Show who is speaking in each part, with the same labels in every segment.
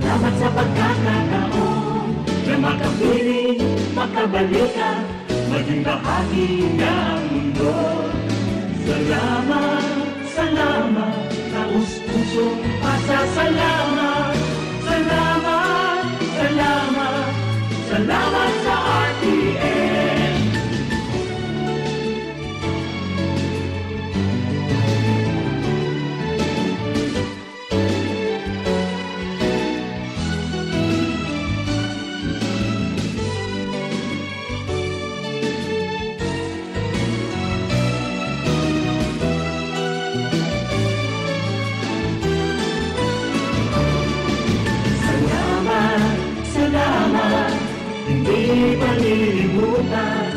Speaker 1: Salamat sa pagkakataon na makapiling, makabalikan, maging bahagi ng mundo. Salamat, salamat, taus-pusong pasasalamat. Salamat, salamat, salamat sa RTN. Hindi palilimutan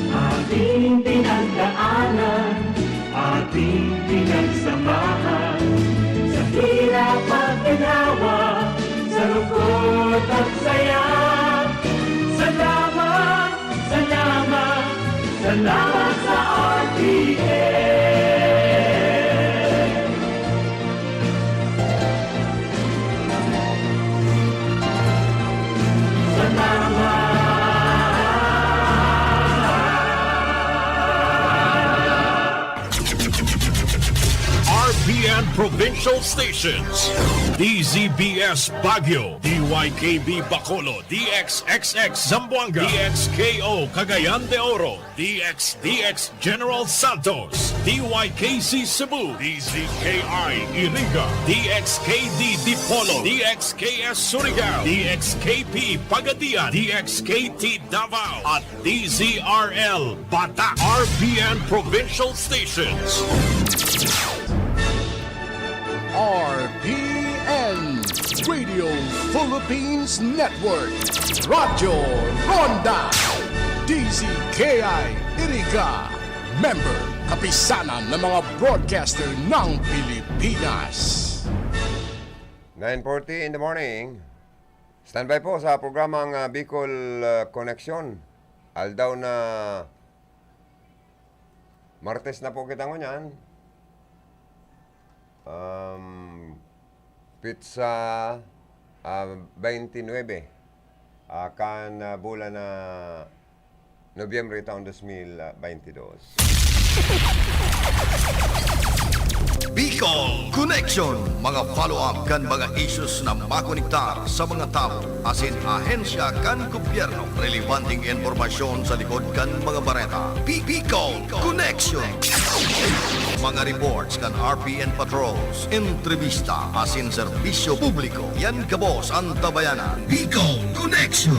Speaker 1: ating pinagdaanan, ating pinagsamahan. Sa hirap at ginawa, sa lungkot at saya. Salamat, salamat, salamat sa RTN.
Speaker 2: RPN Provincial Stations, DZBS Baguio, DYKB Bacolod, DXXX Zamboanga, DXKO Cagayan de Oro, DXDX General Santos, DYKC Cebu, DZKI Iriga, DXKD Dipolo, DXKS Surigao, DXKP Pagadian, DXKT Davao, at DZRL Bata. RPN Provincial Stations.
Speaker 3: RPN Radio Philippines Network, Radyo Ronda, DZKI Iriga, member kapisanan ng mga broadcaster ng Pilipinas.
Speaker 4: 9:40 in the morning. Standby po sa programang Bicol Connection. Aldaw na Martes na po kita ngunyan. Pizza 29 akan bulan na Nobyembre taon 2022.
Speaker 5: Bicol Connection, mga follow-up kan mga issues na makonektar sa mga tao, asin ahensya kan gobyerno, relevanting informasyon sa likod kan mga bareta. Bicol Connection, mga reports kan RPN patrols, entrevista, asin serbisyo publiko, yan kabos ang tabayanan. Bicol Connection,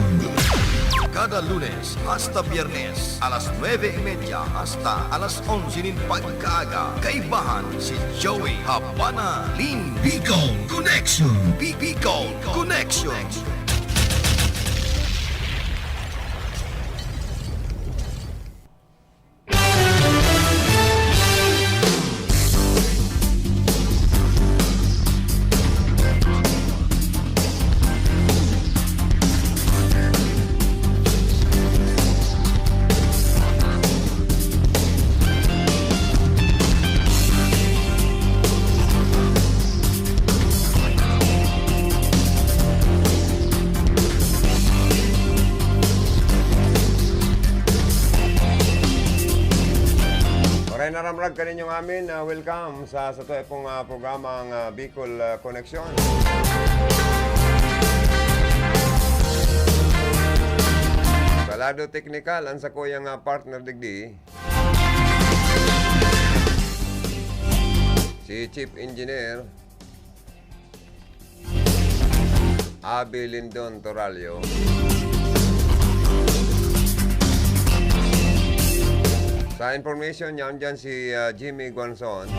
Speaker 5: kada Lunes hasta Biyernes, alas 9:30 hasta alas 11 pagkaaga. Kaibahan si Joey Habana Lin. Bicol Connection. Bicol Connection.
Speaker 4: Naramrag ka ninyong amin. Welcome sa to pong programang Bicol Connection. Salado teknikal ang sa kuyang partner digdi. Si Chief Engineer Abby Lindon Toralio. Sa information niya, dyan si Jimmy Guanzon.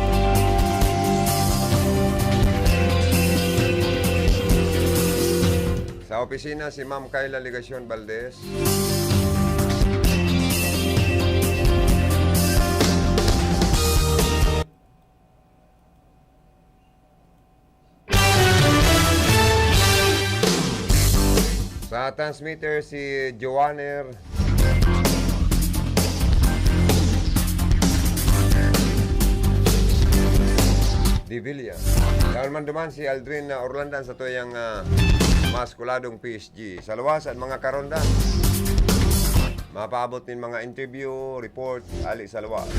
Speaker 4: Sa opisina, si Ma'am Kayla Ligacion Valdez. Sa transmitter, si Joanner Divilla. Kawan man duman si Aldrin Orlandan sa tuyang maskuladong PSG. Sa luwasan mga karonda, mapaabot din mga interview, report, ali sa luwas.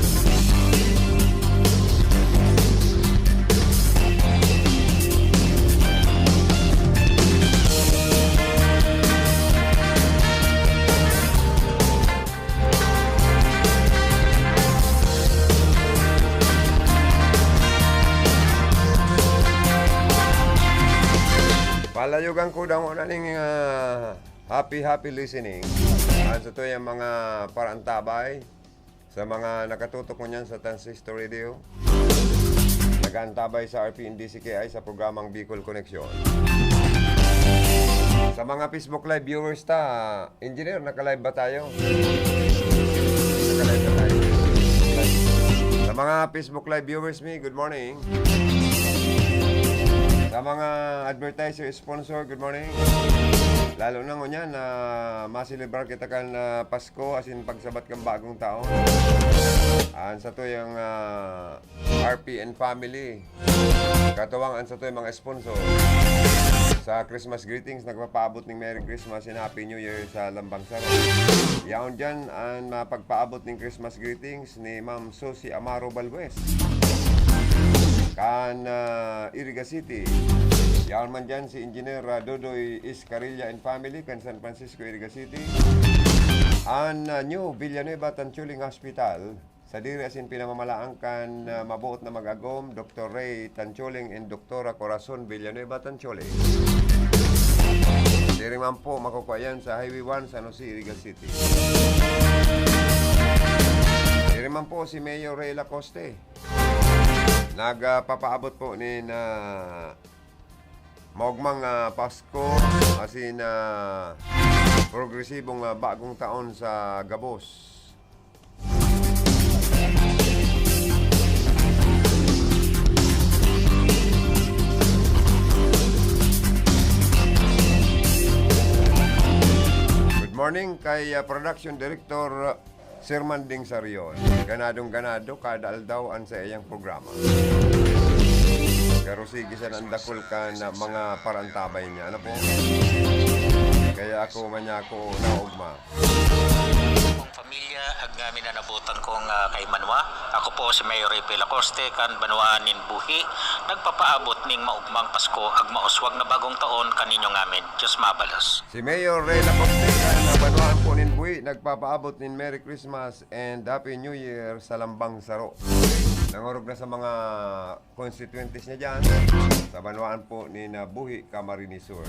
Speaker 4: Palayugan ko daw na ning happy listening. Sa to yung mga parantabay sa mga nakatutok mo niyan sa Transistor Radio. Nag-antabay sa RPNDCKI sa programang Bicol Connection. Sa mga Facebook Live viewers Engineer, naka-live ba tayo? Naka-live ba tayo? Sa mga Facebook Live viewers good morning. Sa mga advertiser, sponsor, good morning. Lalo na ngunyan na masilibrar kita kan Pasko asin pagsabat kang bagong taon. Sa to yung RPN family. Katuwang sa to yung mga sponsor. Sa Christmas greetings, nagpapaabot ng Merry Christmas and Happy New Year sa Lambang Saro. Yaon dyan ang pagpaabot ng Christmas greetings ni Ma'am Susie Amaro Balbues. Kan Iriga City. Yaon man dyan si Engineer Dodoy Iscarilla and family kan San Francisco, Iriga City. An New Villanueva Tanchuling Hospital. Sa diri asin pinamamalaan kan mabuot na mag-agom Dr. Ray Tanchuling and Dr. Corazon Villanueva Tanchuling. Diri man po makukuha yan sa Highway 1 San Jose, Iriga City. Diri man po si Mayor Ray Lacoste. Nagpapaabot po ni maugmang Pasko asin progresibong bagong taon sa Gabos. Good morning kay Production Director Sir Manding Sarion. Ganadong-ganado kada aldaw an sa iyang programa. Pero sige sa nandakol ka na mga parantabay niya. Ano po? Kaya ako manyako naugma.
Speaker 6: Pamilya ag minanabutan kong kay Manwa. Ako po si Mayor Ripe Lacoste kan Banwaanin Buhi. Nagpapaabot ning maugmang Pasko ag mauswag na bagong taon kaninyo ngamin. Diyos mabalos.
Speaker 4: Si Mayor Ray Lacoste kan Banwaan po nin Buhi nagpapaabot nin Merry Christmas and Happy New Year sa Lambang Saro. Nangurog na sa mga constituentes niya dyan sa Banwaan po ni Buhi, Camarines Sur.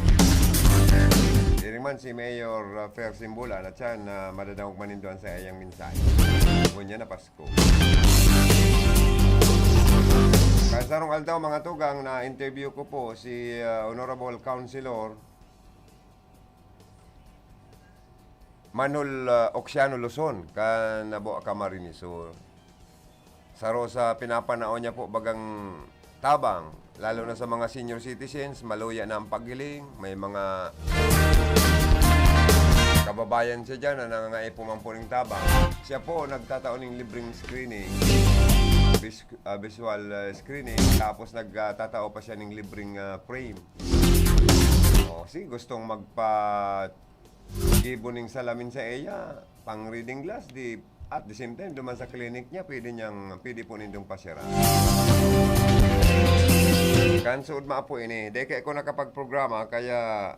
Speaker 4: Diriman si Mayor Fer Simbulan at siya na madadangog manindoan sa iyang mensahe. Ngunya na Pasko. Kasarong aldaw mga tugang na interview ko po si Honorable Councilor Manol Oxiano Luzon kan Nabo Camarines Sur. Saro sa pinapanaon niya po bagang tabang, lalo na sa mga senior citizens, maluya na ang paggiling, may mga kababayan siya dyan na nangangaipumang po ng tabang. Siya po nagtataon ng libreng screening, visual screening, tapos nagtatao pa siya ng libreng frame. Sige, gustong gibuning salamin sa iya, pang reading glass, at the same time, duman sa clinic niya, pwede po nindong pasyara. Kansuod maapo ini. Dahil kaya ko nakapag-programa, kaya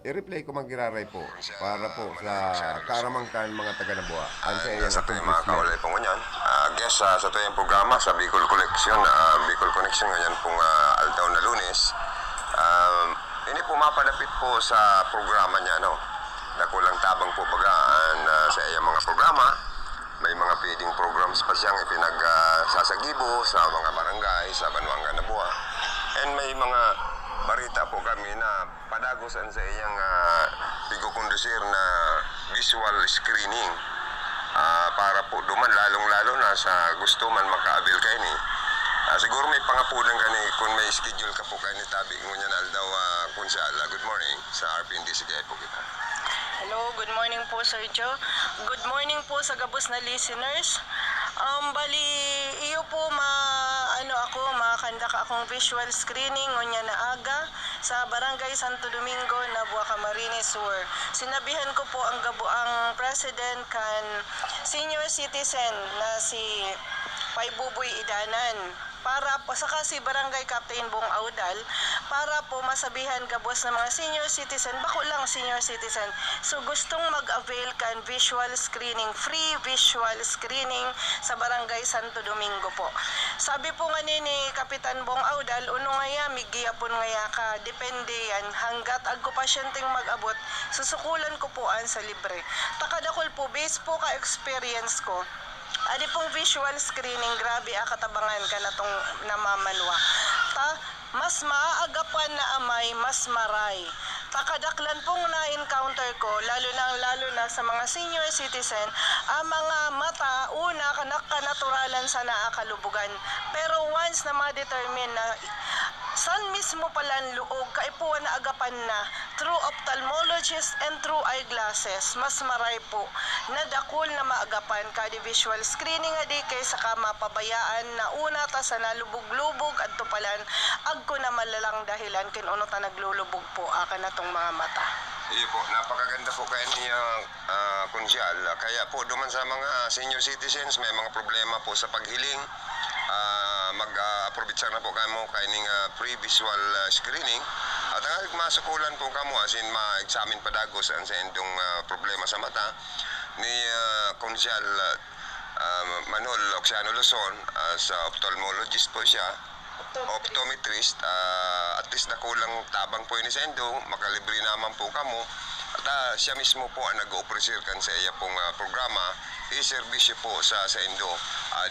Speaker 4: i-replay ko magiraray po para po sa karamangkan mga taga-Naboa.
Speaker 7: Sa ito yung mga kaulay po ngunyan. Guest sa ito yung programa sa Bicol Connection, Bicol Connection ngunyan pong aldaw na Lunes. Ini po mapalapit po sa programa niya, no? Nakulang tabang po bagaan sa iyang mga programa. May mga feeding programs pa siyang ipinagsasagibo sa mga barangay, sa Banwanga Naboa. And may mga barita po kami na padagosan sa iyang pigokondusir na visual screening para po duman lalong-lalo na sa gusto man makaabil kayo ni. Siguro may pangapulang ka ni kung may schedule ka po kayo ni Tabi ngunyan aldaw Kunsala. Good morning sa RPNDCKI po kita.
Speaker 8: Hello, good morning po Sir Joe. Good morning po sa gabos na listeners. Bali, iyo po makanda ka akong visual screening ngunya na aga. sa Barangay Santo Domingo, Nabua, Camarines Sur. Sinabihan ko po ang President kan senior citizen na si Paybuboy Idanan para po saka si Barangay Captain Bong Audal para po masabihan kabos ng mga senior citizen, bako lang senior citizen, so gustong mag-avail kan visual screening, free visual screening sa Barangay Santo Domingo po. Sabi po nga ni Kapitan Bong Audal, uno nga ya, migiyapon nga ya ka, depende yan, hanggat agko pasyenteng mag-abot, susukulan ko po an sa libre. Takadakol po, based po ka experience ko, adi pong visual screening, grabe katabangan ka na tong namamanwa. Mas maaagapan na amay, mas maray. Takadaklan pong na-encounter ko, lalo na sa mga senior citizen, ang mga mata, una, kanaturalan sa naakalubugan. Pero once na ma-determine na san mismo palang luog, kaipuan na agapan na, through ophthalmologist and through eyeglasses, mas maray po, nadakol na maagapan ka di visual screening adi kaysa ka mapabayaan na una ta sa nalubog-lubog at tupalan, agko na malalang dahilan kinuno ta naglulubog po aka na tong mga mata.
Speaker 7: Iyo po, napakaganda po kayo niya, Kunsyal. Kaya po, duman sa mga senior citizens, may mga problema po sa paghiling. Mag-approbit na po kamo kaining pre-visual screening. At ang masukulan po kamo, as in ma-examine padagos ang sa indong problema sa mata ni Kunsyal Manol Oxiano Luzon, sa ophthalmologist po siya, optometrist, at least nakulang tabang po ini sa indo, makalibre naman po kamo. At siya mismo po ang nag-opresir kan sa iya pong programa, i-servisyo po sa indo,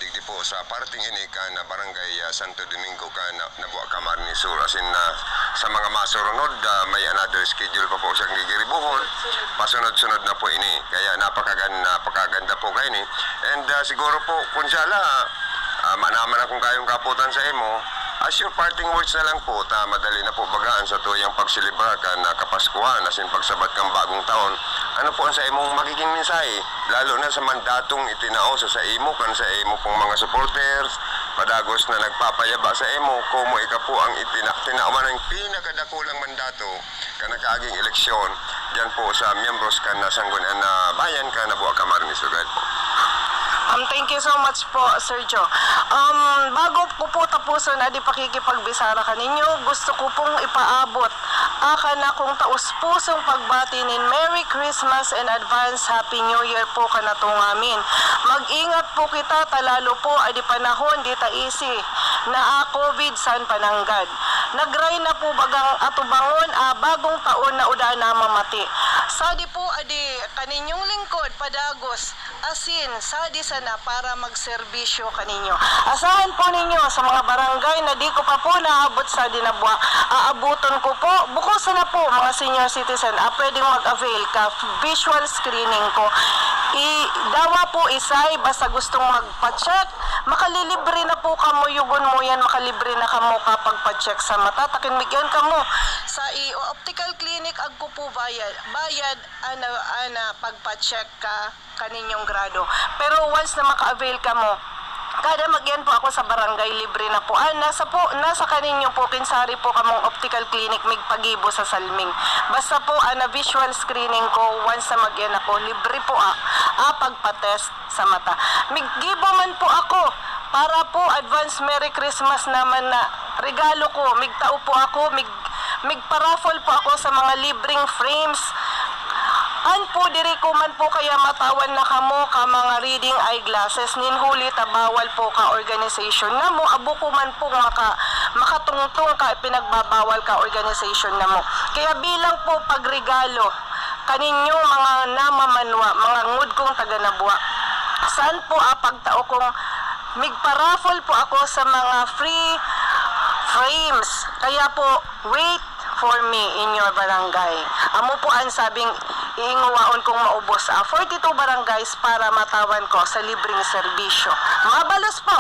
Speaker 7: digdi po sa parting ini kan Barangay Santo Domingo kan Nabua, Camarines Sur. As in, sa mga masurunod, may another schedule pa po siyang gigiribuhon, pasunod-sunod na po ini. Kaya napakaganda po kayo ni. And siguro po, kung siyala, manaman akong kayong kaputan sa imo, as your parting words na lang po, madali na po bagaan sa tuyang pagsilibra ka na Kapaskuhan, as in pagsabat kang bagong taon. Ano po ang sa imong magiging mensahe, lalo na sa mandatong itinao sa imo, kan sa imo pong mga supporters, padagos na nagpapayaba sa imo, kumo ika po ang tinawan ng pinakadakulang mandato ka nakaaging eleksyon, dyan po sa miyembros ka na Sangguniang na Bayan ka na Nabua, Camarines Sur po.
Speaker 8: Thank you so much po, Sir Joe. Bago ko po tapusin na di pakikipagbisara ka ninyo, gusto ko pong ipaabot aka na kung taus-pusong pagbati nin Merry Christmas and advance Happy New Year po ka na amin. Mag-ingat po kita, talalo po adi panahon di taisi na COVID san pananggad. Nagray na po bagang atubangon bagong taon na uda na mamati. Sadi po adi kaninyong lingkod padagos asin sadi sana para magserbisyo kaninyo. Asahan po ninyo sa mga barangay na di ko pa po naabot sa Dinabua. Aabuton ko po, bukusan na po mga senior citizen, pwedeng mag-avail ka visual screening ko. Dawa po isay, basta gustong magpa-check, makalilibre na po kamo, yugon mo yan, makalibre na kamo kapag pa-check sa mata. Takinmigyan kamo sa optical clinic, agko po bayad ana pagpa-check ka kaninyong grado. Pero once na maka-avail ka mo, kada magyan po ako sa barangay, libre na po. Nasa kaninyo po, kinsari po kamong optical clinic, migpagibo sa Salming. Basta po, visual screening ko, once na magyan ako, libre po pagpa-test sa mata. Miggibo man po ako, para po, advance Merry Christmas naman na regalo ko. Migtao po ako, migparaffle po ako sa mga libreng frames. Po diri ko man po kaya matawan na kamo ka mga reading eyeglasses nin huli tabawal po ka organization na mo, abo ko man po makatungtong ka pinagbabawal ka organization na mo. Kaya bilang po pagregalo kaninyo mga namamanwa, mga ngud kong taga Nabua, saan po pagtao kong migparaffle po ako sa mga free frames. Kaya po, wait for me in your barangay. Amo po ang sabing iinguwaon kong maubos 42 barangays para matawan ko sa libreng serbisyo. Mabalos po!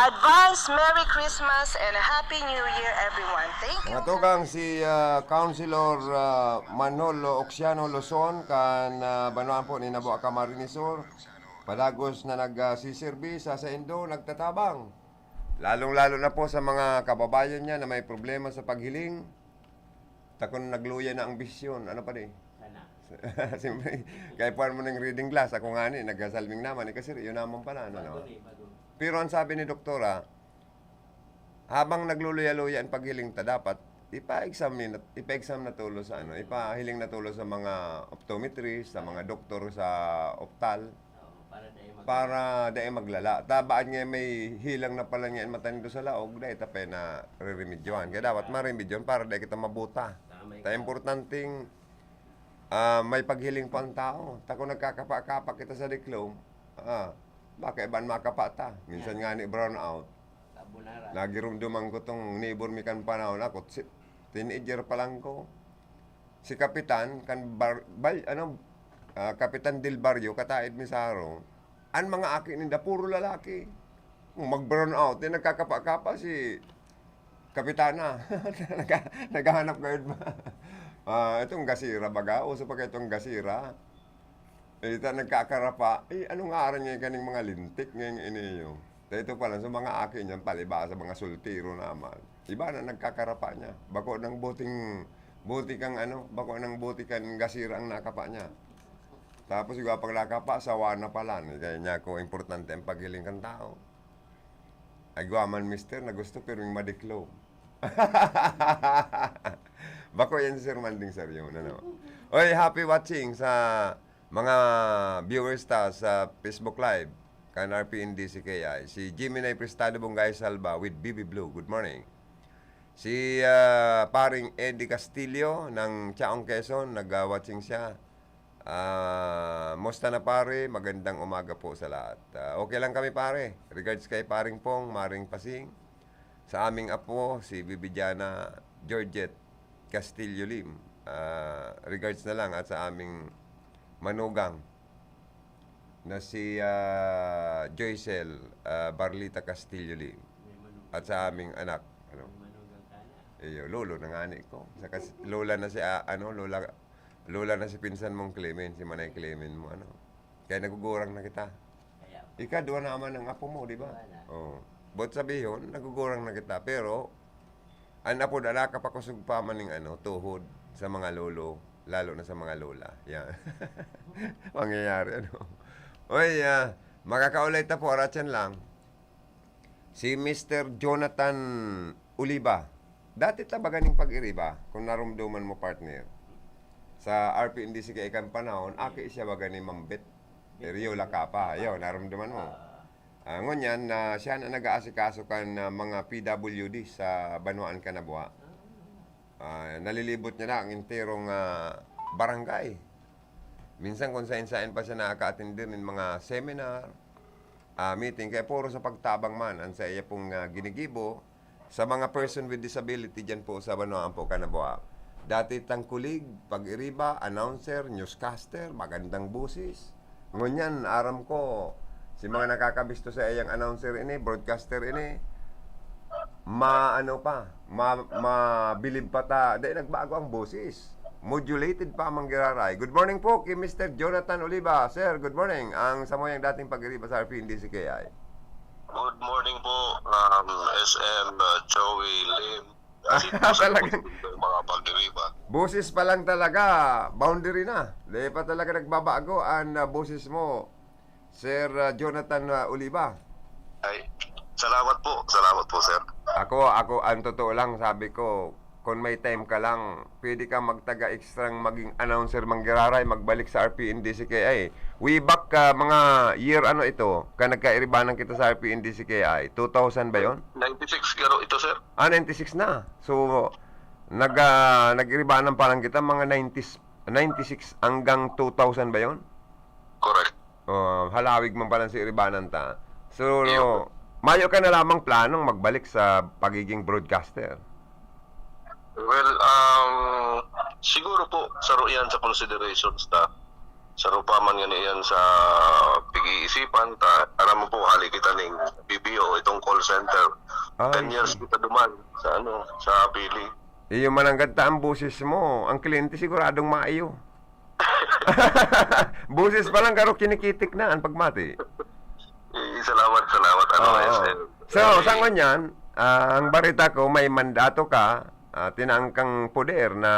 Speaker 8: Advance Merry Christmas and Happy New Year everyone. Thank you.
Speaker 4: Natugang si Councilor Manolo Oxiano Luzon kan banuan po ni Nabua, Camarines Sur. Padagos na nagsisirbi sa indo, nagtatabang. Lalong-lalo na po sa mga kababayan niya na may problema sa paghiling. Takon nagluya na ang bisyon. Ano pa di?
Speaker 1: Sana.
Speaker 4: Siyempre, kaya puan mo ng reading glass. Ako nga ni, nagkasalming naman. Kasi yun naman pala. Ano, no? Pero ang sabi ni doktora, habang nagluluya-luya ang paghiling ta, dapat ipa-exam na tulo sa ano, ipahiling na tulo sa mga optometrist, sa mga doktor sa optal, para dahil maglala. Tabaan nga may hilang na pala nga matanido sa laog, dahil tapay na re-remedyohan. Kaya dapat ma-remedyohan para dahil kita mabuta. Ta importanteng may paghiling pa ang tao. Tako nagkakapa-kapa kita sa diklom, baka iban makapa ta. Minsan nga ni brown out. Nagirumduman ko tong neighbor mi kan panahon ako. Teenager pa lang ko. Si Kapitan, Kapitan Del Barrio, kataid mi saro. Ang mga akin ninda, puro lalaki. Mag-brown out, nagkakapa-kapa si Kapitana. Naghahanap kayo ba? Itong gasira baga, uso pa kayo itong gasira. Ito nagkakarapa, anong araw niya kaning mga lintik ngayong iniyo? Ito pala sa mga akin yan, paliba sa mga sultiro naman. Iba na nagkakarapa niya. Bako ng buti kang gasira ang nakapa niya. Tapos yung pag nakapa, sawa na pala. Kaya niya ko importante ang paghiling kang tao. Ay guwaman mister, na gusto pero yung madiklo. Bako yan si Sir Manding Sir yun. Ano? Oy, happy watching sa mga viewers ta sa Facebook Live. Kan RPND CKI. Si Jimmy Prestado Bungay Salva with BB Blue. Good morning. Si paring Eddie Castillo ng Chaong Quezon. Nag-watching siya. Musta na pare, magandang umaga po sa lahat. Okay lang kami pare. Regards kay paring Pong, Maring Pasing. Sa aming apo, si Bibidiana Georgette Castillo Lim. Regards na lang at sa aming manugang na si Joycel Barlita Castillo Lim. At sa aming anak, ano? Lolo na nga ni ko. Lola na si Lola na si pinsan mong Clement, si Manay Clement mo, ano. Kaya nagugurang na kita. Ika, duwa naman ang apo mo, di ba? Oh. But sabihin, nagugurang na kita. Pero, ang apo dala ka pa kusog pa man ng tuhod sa mga lolo, lalo na sa mga lola. Yan. Mangyayari, ano. Oy, makakaulay ta po, aratyan lang. Si Mr. Jonathan Uliba. Dati tabaganing pag-iriba, kung narumduman mo partner. Sa RPNDC kay ikang panahon, aki siya baga ni Mambit. Rio Lakapa. Ayaw, naramdaman mo. Ngunyan, siya na nag-aasikaso kan mga PWD sa Banuan Kanabua. Nalilibot niya na ang interong barangay. Minsan kung saan pa siya nakaka-attender ng mga seminar, meeting. Kaya puro sa pagtabang man, ang sa iya pong ginigibo sa mga person with disability dyan po sa Banuan po Kanabua. Dati tangkulig, pag-iriba, announcer, newscaster, magandang busis. Ngunyan, aram ko, si mga nakakabisto sa iyang announcer ini, broadcaster ini, mabilib pa ta. Dahil nagbago ang busis. Modulated pa ang manggiraray. Good morning po kay Mr. Jonathan Oliva. Sir, good morning. Ang samoyang dating pag-iriba sa RPND CKI.
Speaker 9: Good morning po, SM Joey Lim.
Speaker 4: Talaga.
Speaker 9: Mga pag-iriba.
Speaker 4: Boses pa lang talaga, boundary na. Di pa talaga nagbabago ang boses mo, Sir Jonathan Oliva.
Speaker 9: Ay, salamat po, sir.
Speaker 4: Ako, ang totoo lang, sabi ko, kung may time ka lang, pwede ka magtaga-extrang maging announcer manggiraray, magbalik sa RPNDCKI. We back mga year ito, ka nagkairibanan kita sa RPNDCKI. 2000 ba yon?
Speaker 9: 96 garo ito, sir.
Speaker 4: 96 na. So, nag-iribanan pa lang kita, mga 96 hanggang 2000 ba yon?
Speaker 9: Correct.
Speaker 4: Halawig man pala si iribanan ta. So, mayo ka na lamang planong magbalik sa pagiging broadcaster.
Speaker 9: Well, siguro po, saro yan sa considerations ta. Saro pa man yan yan sa pag-iisipan ta. Aram mo po, hali kita ng BPO, itong call center. 10 years kita duman sa pili.
Speaker 4: Iyo mananggad ta ang busis mo. Ang kliyente siguradong maayo. Busis pa lang karo kinikitik na ang pagmati.
Speaker 9: Salamat.
Speaker 4: So, sa ngunyan, ang barita ko, may mandato ka tinangkang poder na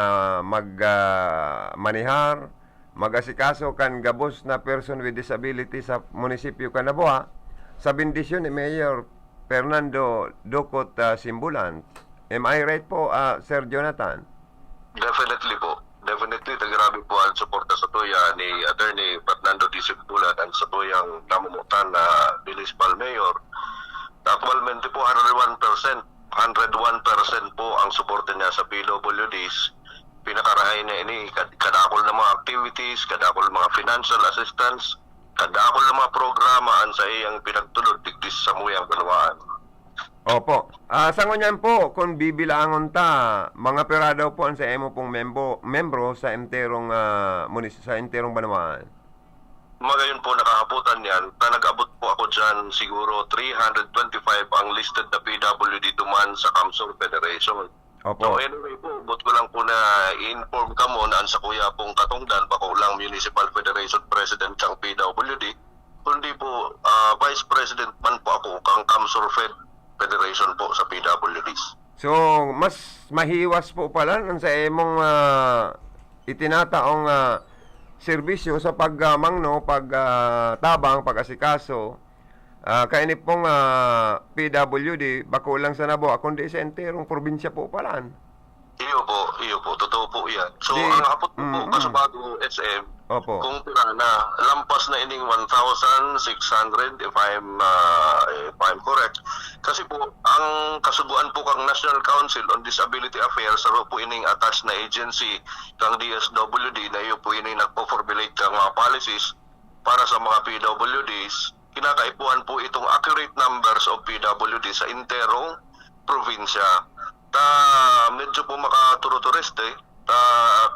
Speaker 4: manihar, mag-asikaso kan gabos na person with disability sa munisipyo Kanaboa sa bendisyon ni Mayor Fernando Ducot Simbulan. Am I right po, Sir Jonathan?
Speaker 9: Definitely po. Definitely, grabe po ang suporta sa tuya ni Attorney Fernando D. Simbulan at sa tuyang namumutan na Municipal Mayor. Actualmente po, 101% po ang suporta niya sa PWDs. Pinakarahay na ini, kadakol ng mga activities, kadakol ng mga financial assistance, kadakol ng mga programaan sa iyang pinagtulod digdis sa muyang Banwaan.
Speaker 4: Opo. Sa ngunyan po, kung bibilangon ta, mga pera daw po ang sa emo pong membro sa enterong sa enterong Banwaan.
Speaker 9: Magayon po nakahaputan yan, nag-abot po ako dyan siguro 325 ang listed na PWD duman sa Kamsur Federation.
Speaker 4: Opo.
Speaker 9: So anyway po, but ko lang po na i-inform ka mo na sa kuya pong katungdan, bako lang Municipal Federation President kang PWD, kundi po Vice President man po ako kang Kamsur Federation po sa PWDs.
Speaker 4: So, mas mahiwas po pala nang sa emong itinataong serbisyo sa pagmangno, pagtabang, pag-asikaso. Kaya ni pong PWD, bako lang sa Nabo, kundi sa enterong probinsya po pala.
Speaker 9: Iyo po, totoo po yan. So, ang hapot po, kasubago SM,
Speaker 4: Opo.
Speaker 9: kung tira na, lampas na ining 1,600 if I'm correct. Kasi po, ang kasubuan po kang National Council on Disability Affairs, saro po ining attached na agency kang DSWD na iyo po ining nagpo-formulate kang mga policies para sa mga PWDs. Kinakaipuan po itong accurate numbers of PWD sa interong probinsya. Medyo po makaturo-turiste,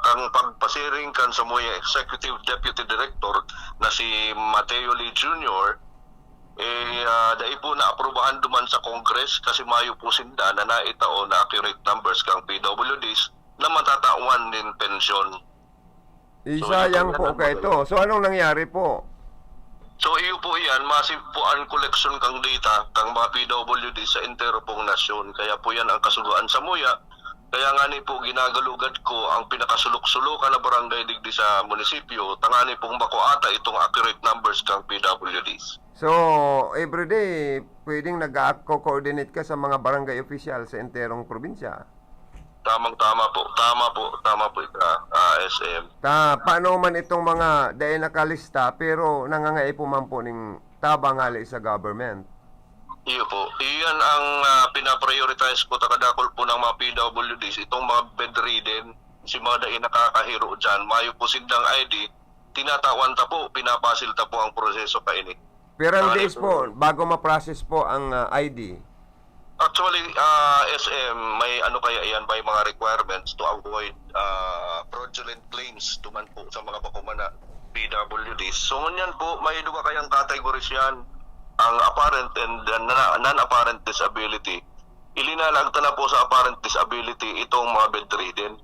Speaker 9: kang pagpasiring kan sa mga Executive Deputy Director na si Mateo Lee Jr., dahil po na-aprobahan duman sa Congress kasi mayo po sinda na naitao na accurate numbers kang PWDs na matatawan din pensyon.
Speaker 4: Isayang po kayo ito. So, anong nangyari po?
Speaker 9: So iyo po yan, massive po ang collection kang data kang mga PWD sa entero pong nasyon. Kaya po yan ang kasuguan sa muya. Kaya nga ni po ginagalugad ko ang pinakasulok-sulukan na barangay digdi sa munisipyo. Tangani pong bako ata itong accurate numbers kang PWDs.
Speaker 4: So, everyday, pwedeng nag-coordinate ka sa mga barangay official sa enterong probinsya.
Speaker 9: Tama po ito, SM.
Speaker 4: Paano man itong mga dahil nakalista pero nangangaipo man po ng tabang hali sa government?
Speaker 9: Iyo po. Iyan ang pinaprioritize ko takadakol po ng mga PWDs. Itong mga bedridden, si mga dahil nakakahiro dyan, mayo po sindang ID, tinatawan ta po, pinapasil ta po ang proseso pa ini.
Speaker 4: Pero ang days po, bago ma-process po ang ID?
Speaker 9: Actually, SM, may ano kaya yan, may mga requirements to avoid fraudulent claims tuman po sa mga bakumana PWDs. So, ngunyan po, may duga kayang categories yan, ang apparent and non-apparent disability. Ilinalagta na po sa apparent disability itong mga bedridden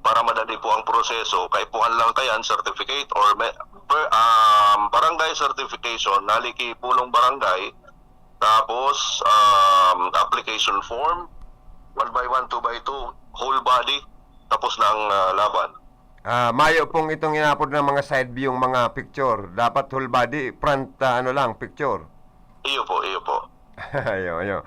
Speaker 9: para madali po ang proseso. Kaipuan lang kayan certificate or barangay certification, naliki punong barangay. Tapos, application form, 1x1, 2x2, whole body, tapos na ang laban.
Speaker 4: Mayo pong itong inapod ng mga side view, yung mga picture. Dapat whole body, front, picture.
Speaker 9: Iyo po.
Speaker 4: Ayo.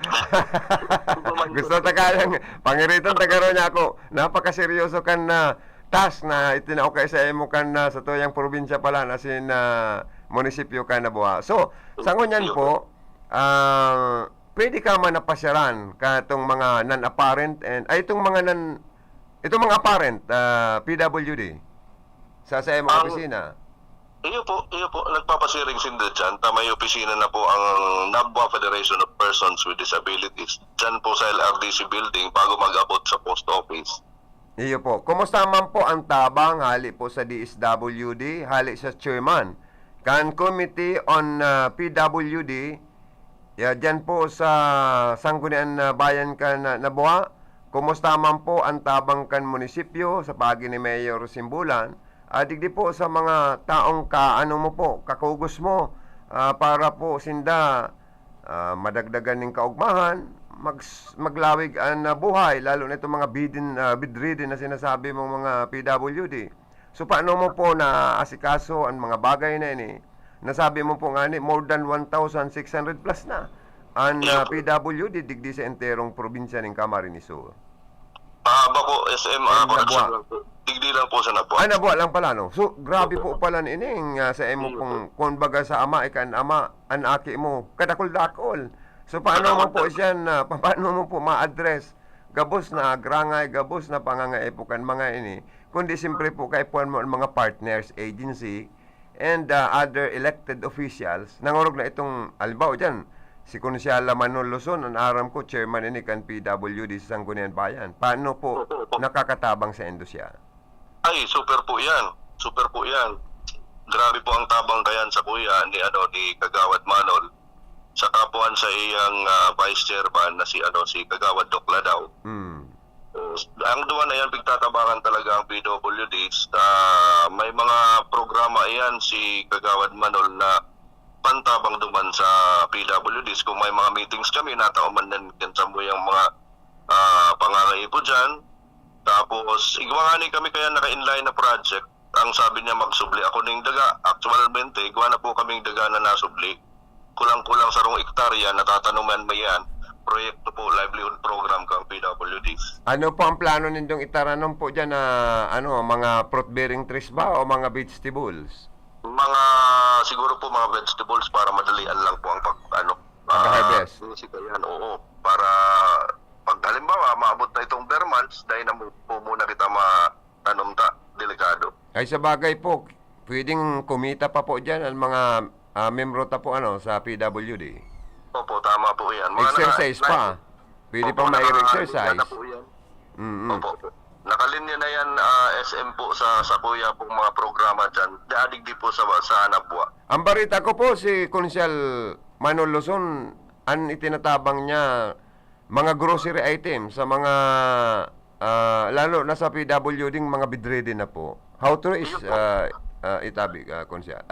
Speaker 4: Gusto tagalang, pangiritan tagaro niya ako. Napakaseryoso kan na task na itinaukay sa imo kan sa tuyang probinsya pala na sin munisipyo ka na buha. So, sa ngunyan po, pwede ka man napasyaran katong mga non-apparent and itong mga apparent PWD sa imong opisina.
Speaker 9: Iyo po, nagpapasiring sinda dyan. May opisina na po ang NABWA Federation of Persons with Disabilities dyan po sa LRDC building bago mag-abot sa post office.
Speaker 4: Iyo po. Kumusta man po ang tabang hali po sa DSWD, hali sa chairman kan Committee on PWD, dyan po sa Sangguniang Bayan kan Naboa. Kumusta man po ang tabang kan munisipyo sa pagi ni Mayor Simbulan? Digdi po sa mga taong kakugos mo para po sinda madagdagan ng kaugmahan, maglawig ang buhay, lalo na itong mga bedridden na sinasabi mong mga PWD. So paano mo po na asikaso ang mga bagay na ini? Nasabi mo po nga ni, more than 1,600 plus na ang PWD digdi sa enterong probinsya ng Camarines Sur.
Speaker 9: Bako, SM, correction lang po. Digdi lang po sa Nabuwa.
Speaker 4: Ay, nabuwa lang pala, no? So, grabe po pala ining sa imo kung baga sa ama, ikan ama, an aki mo, kadakol-dakol. So, paano mo po siya, paano mo po ma-address? Gabos na grangay, gabos na pangangaipukan mga ini. Kundi simpre po kay puan mo ang mga partners, agency, and other elected officials. Nangurog na itong, albaw dyan, si Konsyala Manuel Luzon, ang aram ko, chairman ini kan PWD sa Sangguniang Bayan. Paano po nakakatabang sa Endosya?
Speaker 9: Ay, super po yan. Super po yan. Grabe po ang tabang kayan sa kuya ni Kagawad Manol. Sa kapuan sa iyang vice chairman na si Kagawad Dokla daw. Ang duwa na yan, pigtatabangan talaga ang PWDs. May mga programa yan si Kagawad Manol na pantabang duman sa PWDs. Kung may mga meetings kami, natauman din sa mo yung mga pangangaipo dyan. Tapos, igwangani kami kaya naka-inline na project. Ang sabi niya magsubli ako ng daga. Actualmente, igwa na po kaming daga na nasubli. Kulang-kulang sa rong ektarya, natatanuman mo yan. Proyekto po, livelihood program kang PWDs.
Speaker 4: Ano po ang plano nindong itaranom po dyan na mga fruit-bearing trees ba o mga vegetables?
Speaker 9: Siguro po mga vegetables para madalian lang po ang
Speaker 4: pag-harvest.
Speaker 9: Oo, para pag halimbawa, maabot na itong bare months, dahil na po muna kita matanom delikado.
Speaker 4: Ay sa bagay po, pwedeng kumita pa po dyan ang mga membro ta po sa PWD.
Speaker 9: Opo, tama po yan.
Speaker 4: Exercise pa. Pwede pang ma-exercise.
Speaker 9: Opo. Nakalinya na yan, SM po sa kuya pong mga programa dyan. Dadigdi po sa Nabuwa.
Speaker 4: Ang barita ko po, si Konsyal Manuel Luzon, ang itinatabang niya, mga grocery items sa mga, lalo na sa PWD, mga bedridden na po. How true is itabi, Konsyal?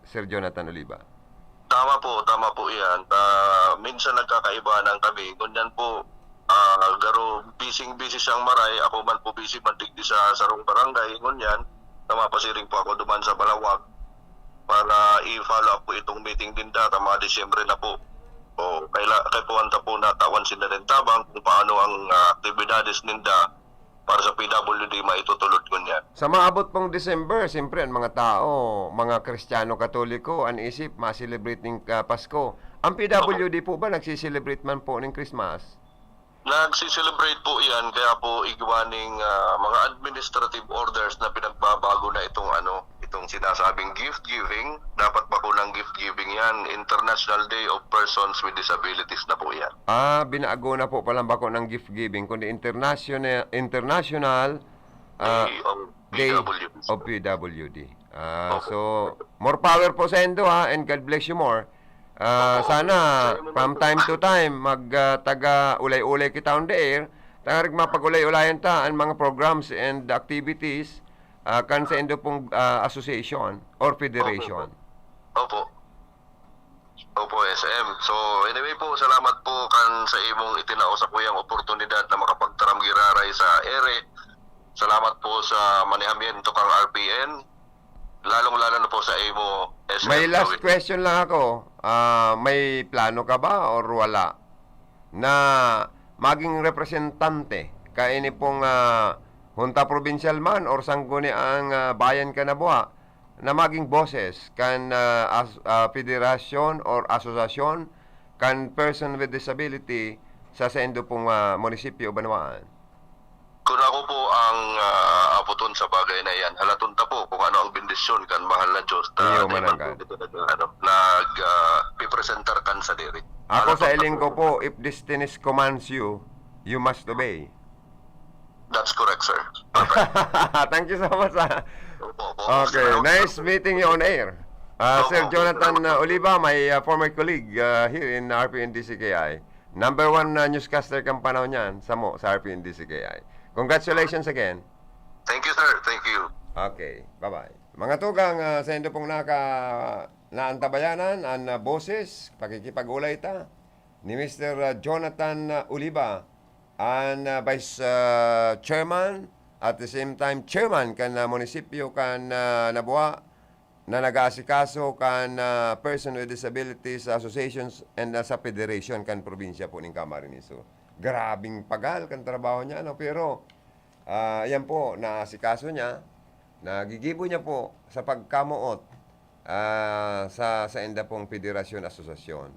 Speaker 4: Sir Jonathan Oliva.
Speaker 9: Tama po yan. Minsan nagkakaiba ng kami. Ganyan po, garo busy siyang maray. Ako man po busy mandigdi sa sarong barangay. Ganyan, namapasiring po ako duman sa Balawag para i-follow up po itong meeting din data. Mga Disyembre na po. O, kay puwanta po natawan sila rin tabang kung paano ang aktibidades ninda para sa PWD maitutulod ko niyan.
Speaker 4: Sa maabot pong December, siyempre ang mga tao, mga Kristiyano Katoliko, ang isip, ma-celebrate ng Pasko. Ang PWD po ba nagsiselebrate man po ng Christmas?
Speaker 9: Nagsiselebrate po yan, kaya po igwaning mga administrative orders na pinagbabago na itong sinasabing gift giving. Dapat pa po ng gift giving yan. International Day of Persons with Disabilities na po yan.
Speaker 4: Binaago na po palang bako ng gift giving, kundi International Day of PWD. So, more power po sa endo and God bless you more. Sana from time to time taga ulay-ulay kita on the air, taga mapag-ulay-ulayan ta ang mga programs and activities kan sa endo pong association or federation.
Speaker 9: Opo, SM. So, anyway po, salamat po kan sa imong itinao sa kuyang oportunidad na makapagtaram giraray sa ere. Salamat po sa manihamiento kang RPN. Lalong-lalo na po sa imo SM.
Speaker 4: May last question lang ako. May plano ka ba or wala na maging representante kaini pong Hunta Provincial man or sangguni ang bayan ka na buha na maging boses kan federasyon or asosasyon kan person with disability sa sendo pong munisipyo Banwaan?
Speaker 9: Kung ako po ang aputon sa bagay na yan, halaton ta po kung ano ang bendisyon kan mahal na Diyos pipresentar kan sa diri.
Speaker 4: Ako sa iling ko po, if destiny commands you, you must obey.
Speaker 9: That's correct, sir.
Speaker 4: Thank you so much. Okay, nice meeting you on air. Sir Jonathan Oliva, my former colleague here in RPN-DCKI. Number 1 newscaster kang panahon niyan sa RPN-DCKI. Congratulations again.
Speaker 9: Thank you, sir. Thank you.
Speaker 4: Okay, bye-bye. Mga tugang, sa endo pong naantabayanan, ang boses, pakikipag-ulay ta. ni Mr. Jonathan Uliba, ang Vice Chairman at the same time Chairman kan munisipyo kan Nabuwa na nag-aasikaso kan Person with Disabilities Associations and sa Federation kan probinsya po ng Camarines Sur. Grabing pagal kan trabaho niya, no? Pero yan po, naasikaso niya, nagigibo niya po sa pagkamuot sa enda pong Federasyon Asosasyon.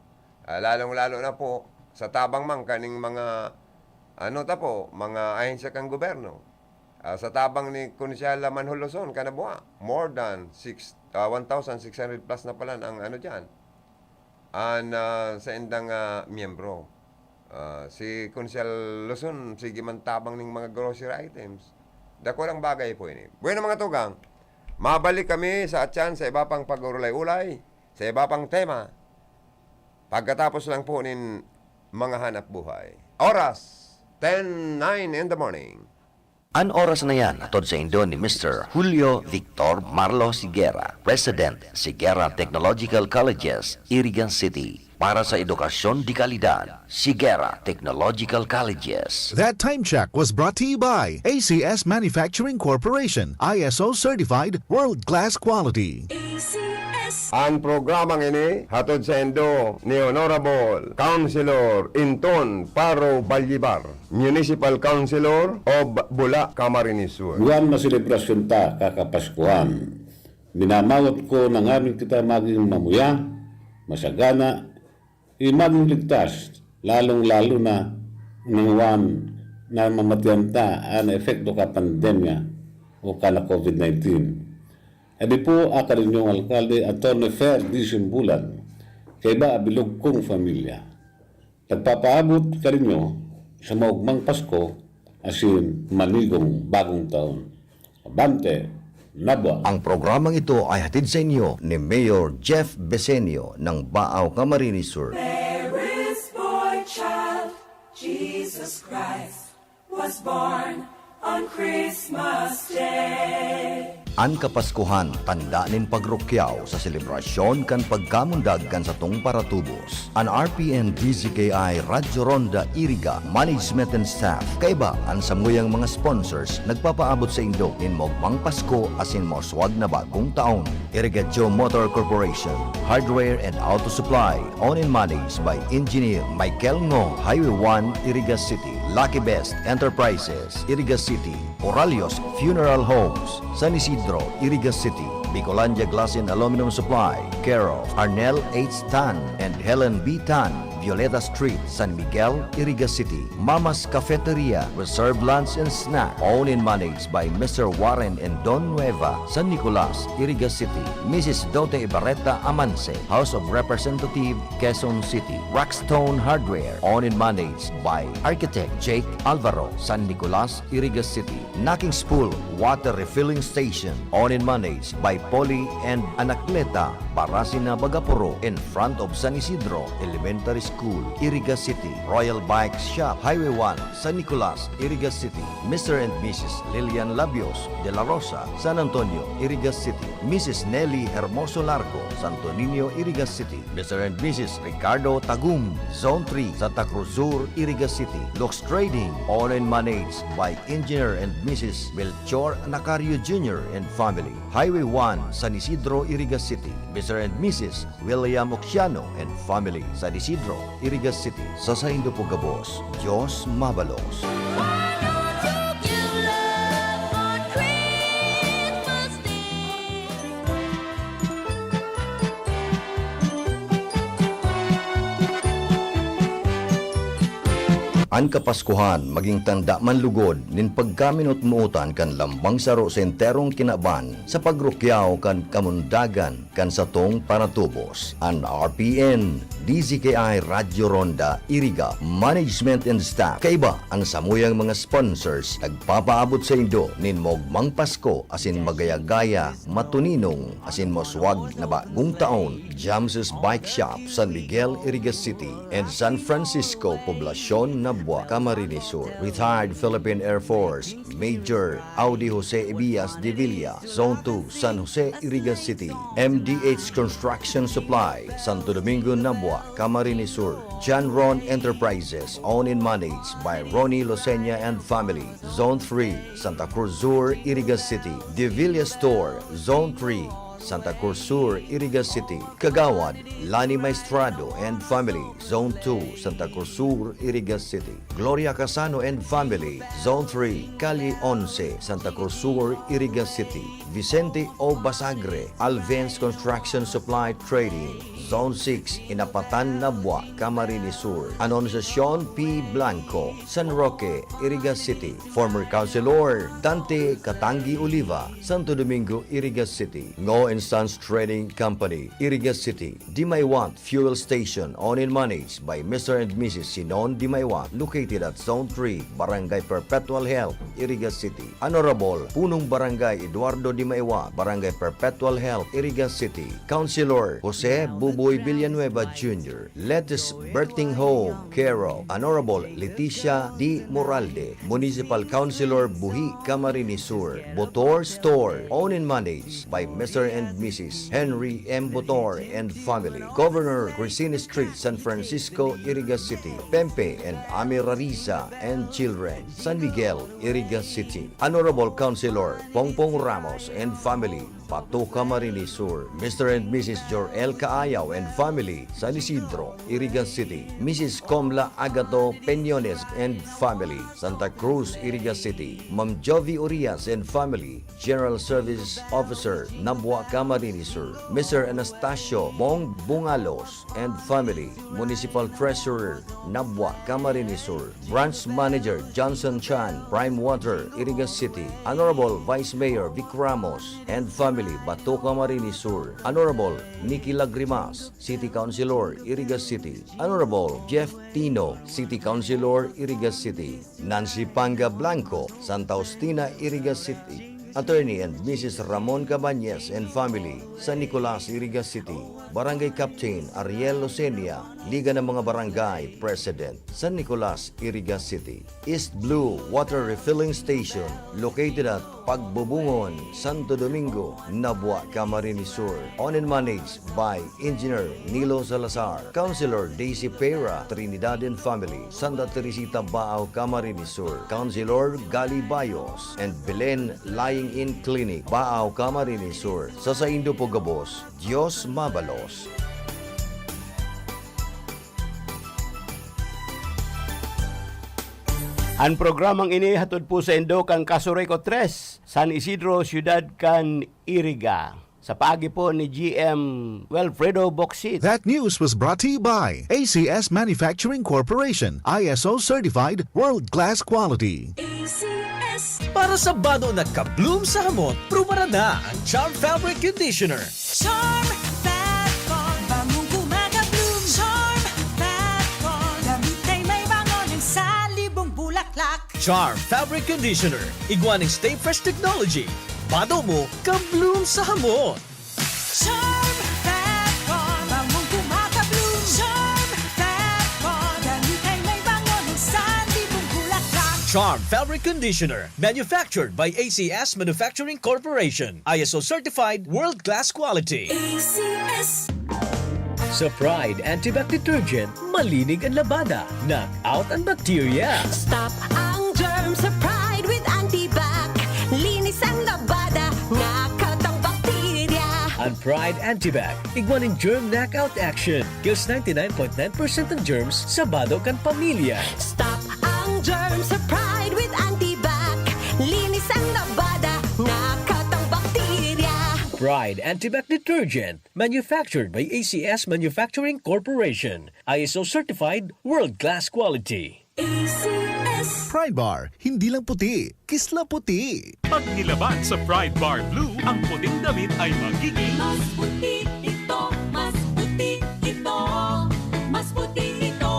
Speaker 4: Lalong-lalo na po sa tabang man kaning mga mga ahensya kang gobyerno. Sa tabang ni Konsyal Manhol Luzon, Kanabuha, more than 1,600 plus na pala ang diyan. Sa endang miyembro. Si Konsyal Luzon, sige man tabang ng mga grocery items. Dako lang bagay po ini. Bueno mga tugang, mabalik kami sa atyan sa iba pang pag-ulay-ulay, sa iba pang tema. Pagkatapos lang po nin mga hanap buhay. Oras, 10:09 in the morning.
Speaker 10: An oras na yan atod sa Indo ni Mr. Julio Victor Marlo Sigera, President, Sigera Technological Colleges, Irigan City. Para sa edukasyon di kalidad, Sigera Technological Colleges.
Speaker 11: That time check was brought to you by ACS Manufacturing Corporation, ISO certified world-class quality.
Speaker 4: Ang programang ini hatod sa Indo ni Honorable Councilor Inton Paro Balyibar, Municipal Councilor of Bula, Camarines Sur.
Speaker 12: Buwan na selebrasyon ta kakapaskuhan. Minamawat ko na ngamin kita maging mamuya, masagana, maging ligtas, lalong-lalo na nangwan na mamatiyan ta ang efekto ka pandemya o ka na COVID-19. Edi po akarin yung alkalde Atty. Fer Disimbulan, kay ba abilog kong familia. Nagpapaabot ka rin nyo sa maugmang Pasko asin maligong bagong taon. Abante, Nabwa.
Speaker 10: Ang programang ito ay hatid sa inyo ni Mayor Jeff Besenio ng Baaw, Camarines Sur.
Speaker 1: There is boy child, Jesus Christ was born on Christmas Day.
Speaker 10: An Kapaskuhan, tanda nin pagrukyaw sa selebrasyon kan pagkamundag kan sa tong paratubos. An RPN DZKI Radyo Ronda Iriga Management and Staff kaiba ang samuyang mga sponsors nagpapaabot sa Indo in Mogmang Pasko asin moswag na bagong taon. Irigadyo Motor Corporation, Hardware and Auto Supply, owned and managed by Engineer Michael Ngo, Highway 1, Iriga City. Lucky Best Enterprises, Iriga City. Oralios Funeral Homes, San Isidro, Iriga City. Bicolandia Glass and Aluminum Supply, care of Arnel H. Tan and Helen B. Tan, Violeta Street, San Miguel, Iriga City. Mama's Cafeteria, reserved lunch and snack, owned and managed by Mr. Warren and Don Nueva, San Nicolas, Iriga City. Mrs. Dote Ibarreta Amance, House of Representative, Quezon City. Rockstone Hardware, owned and managed by Architect Jake Alvaro, San Nicolas, Iriga City. Knocking Spool Water Refilling Station, owned and managed by Poli and Anakleta, Parasina Bagapuro, in front of San Isidro Elementary School, Iriga City. Royal Bike Shop, Highway 1, San Nicolas, Iriga City. Mr. and Mrs. Lilian Labios de la Rosa, San Antonio, Iriga City. Mrs. Nelly Hermoso Largo, Santo Niño, Iriga City. Mr. and Mrs. Ricardo Tagum, Zone 3, Santa Cruz Sur, Iriga City. Lux Trading, owned and managed by Engineer and Mrs. Melchor Nacario Jr. and family. Highway 1, San Isidro, Iriga City. Mr. and Mrs. William Oxiano and family, San Isidro, Iriga City. Sa Saindo Pugabos, Diyos Mabalos. An Kapaskuhan, maging tanda man lugod, nin pagkaminot muutan kan lambang saro sa enterong kinaban, sa pagrukyaw kan kamundagan kan satong paratubos. An RPN, DZKI Radyo Ronda, Iriga, Management and Staff, kaiba ang samuyang mga sponsors, nagpapaabot sa Indo, nin Mogmang Pasko, asin magayagaya, matuninong, asin moswag na bagong taon, Jamses Bike Shop, San Miguel, Iriga City, and San Francisco, Poblacion, Nabua. Nabwa, Camarines Sur. Retired Philippine Air Force, Major Audi Jose Ebias de Villa, Zone 2, San Jose, Iriga City. MDH Construction Supply, Santo Domingo, Nabwa, Camarines Sur. John Ron Enterprises, owned and managed by Ronnie Losenya and family. Zone 3, Santa Cruz Sur, Iriga City. De Villa Store, Zone 3, Santa Cruz Sur, Iriga City. Kagawad, Lani Maestrado and family, Zone 2, Santa Cruz Sur, Iriga City. Gloria Casano and family, Zone 3, Cali 11, Santa Cruz Sur, Iriga City. Vicente O. Basagre, Alvens Construction Supply Trading, Zone 6, Inapatan, Nabwa, Camarines Sur. Anonsasyon P. Blanco, San Roque, Iriga City. Former Councilor Dante Katangi Oliva, Santo Domingo, Iriga City. Ngo and Sons Trading Company, Iriga City. Dimaywant Fuel Station, owned and managed by Mr. and Mrs. Sinon Dimaywant, located at Zone 3, Barangay Perpetual Health, Iriga City. Honorable Punong Barangay Eduardo Dimaywant, Barangay Perpetual Health, Iriga City. Councilor Jose Buboy Villanueva Jr. Lettuce Birthing Home, Carol. Honorable Leticia D. Moralde, Municipal Councilor Buhi, Camarines Sur. Botor Store, owned and managed by Mr. and Mrs. Henry M. Botor and family. Governor Cristina Street, San Francisco, Iriga City. Pempe and Ami Rariza and children, San Miguel, Iriga City. Honorable Councilor Pongpong Ramos and family, Pato, Camarines Sur. Mr. and Mrs. Jorel Kaayaw and family, San Isidro, Iriga City. Mrs. Comla Agato Peñones and family, Santa Cruz, Iriga City. Ma'am Jovi Urias and family, General Service Officer, Nabwa, Camarines Sur. Mr. Anastasio Bong Bungalos and family, Municipal Treasurer, Nabwa, Camarines Sur. Branch Manager Johnson Chan, Prime Water, Iriga City. Honorable Vice Mayor Vic Ramos and family, Bato, Camarines Sur. Honorable Nikki Lagrimas, City Councilor, Iriga City. Honorable Jeff Tino, City Councilor, Iriga City. Nancy Panga Blanco, Santa Justina, Iriga City. Attorney and Mrs. Ramon Cabañez and family, San Nicolas, Iriga City. Barangay Captain Ariel Losenia, Liga ng mga Barangay President, San Nicolas, Iriga City. East Blue Water Refilling Station, located at Pagbubungon, Santo Domingo, Nabwa, Camarines Sur. Owned and managed by Engineer Nilo Salazar. Councilor Daisy Pera, Trinidad and family, Santa Teresita Baao, Camarines Sur. Councilor Gali Bayos and Belen Lying-in Clinic, Baao, Camarines Sur. Sa Saindo Pogabos, Diyos Mabalos.
Speaker 13: Ang programang ini hatod po sa Indo kang Casureco 3, San Isidro, Ciudad kan Iriga. Sa pagi po ni GM Wilfredo Boxit.
Speaker 11: That news was brought to you by ACS Manufacturing Corporation, ISO certified world-class quality.
Speaker 14: Para sa bado na kabloom sa hamot, prubara na ang Charm Fabric Conditioner.
Speaker 1: Charm Fat Con, bangong gumagabloom. Charm Fat Con, damit ay may bangon ng salibong bulaklak.
Speaker 14: Charm Fabric Conditioner, igwaning Stay Fresh Technology. Bado mo, kabloom sa hamot.
Speaker 1: Charm Fat Con, bangong gumagabloom. Charm Fat Con, damit ay may bangon ng salibong bulaklak.
Speaker 14: Charm Fabric Conditioner, manufactured by ACS Manufacturing Corporation. ISO certified world-class quality.
Speaker 1: ACS.
Speaker 14: Sa Pride Antibac Detergent, malinig ang labada. Knock out ang bacteria.
Speaker 1: Stop ang germs sa Pride with Antibac. Linis ang labada, knockout ang bakterya.
Speaker 14: Ang Pride Antibac, igwaning germ knockout action. Kills 99.9% ng germs sa bado kan pamilya.
Speaker 1: Stop ang germs sa Pride with Antibac. Linis ang labada, knockout ang bakterya.
Speaker 14: Pride Antibac Detergent, manufactured by ACS Manufacturing Corporation. ISO certified world-class quality.
Speaker 1: ACS.
Speaker 11: Pride Bar, hindi lang puti, kisla puti.
Speaker 2: Pag nilaban sa Pride Bar Blue, ang puting damit ay magiging
Speaker 1: Mas puti ito, mas puti ito, mas puti ito.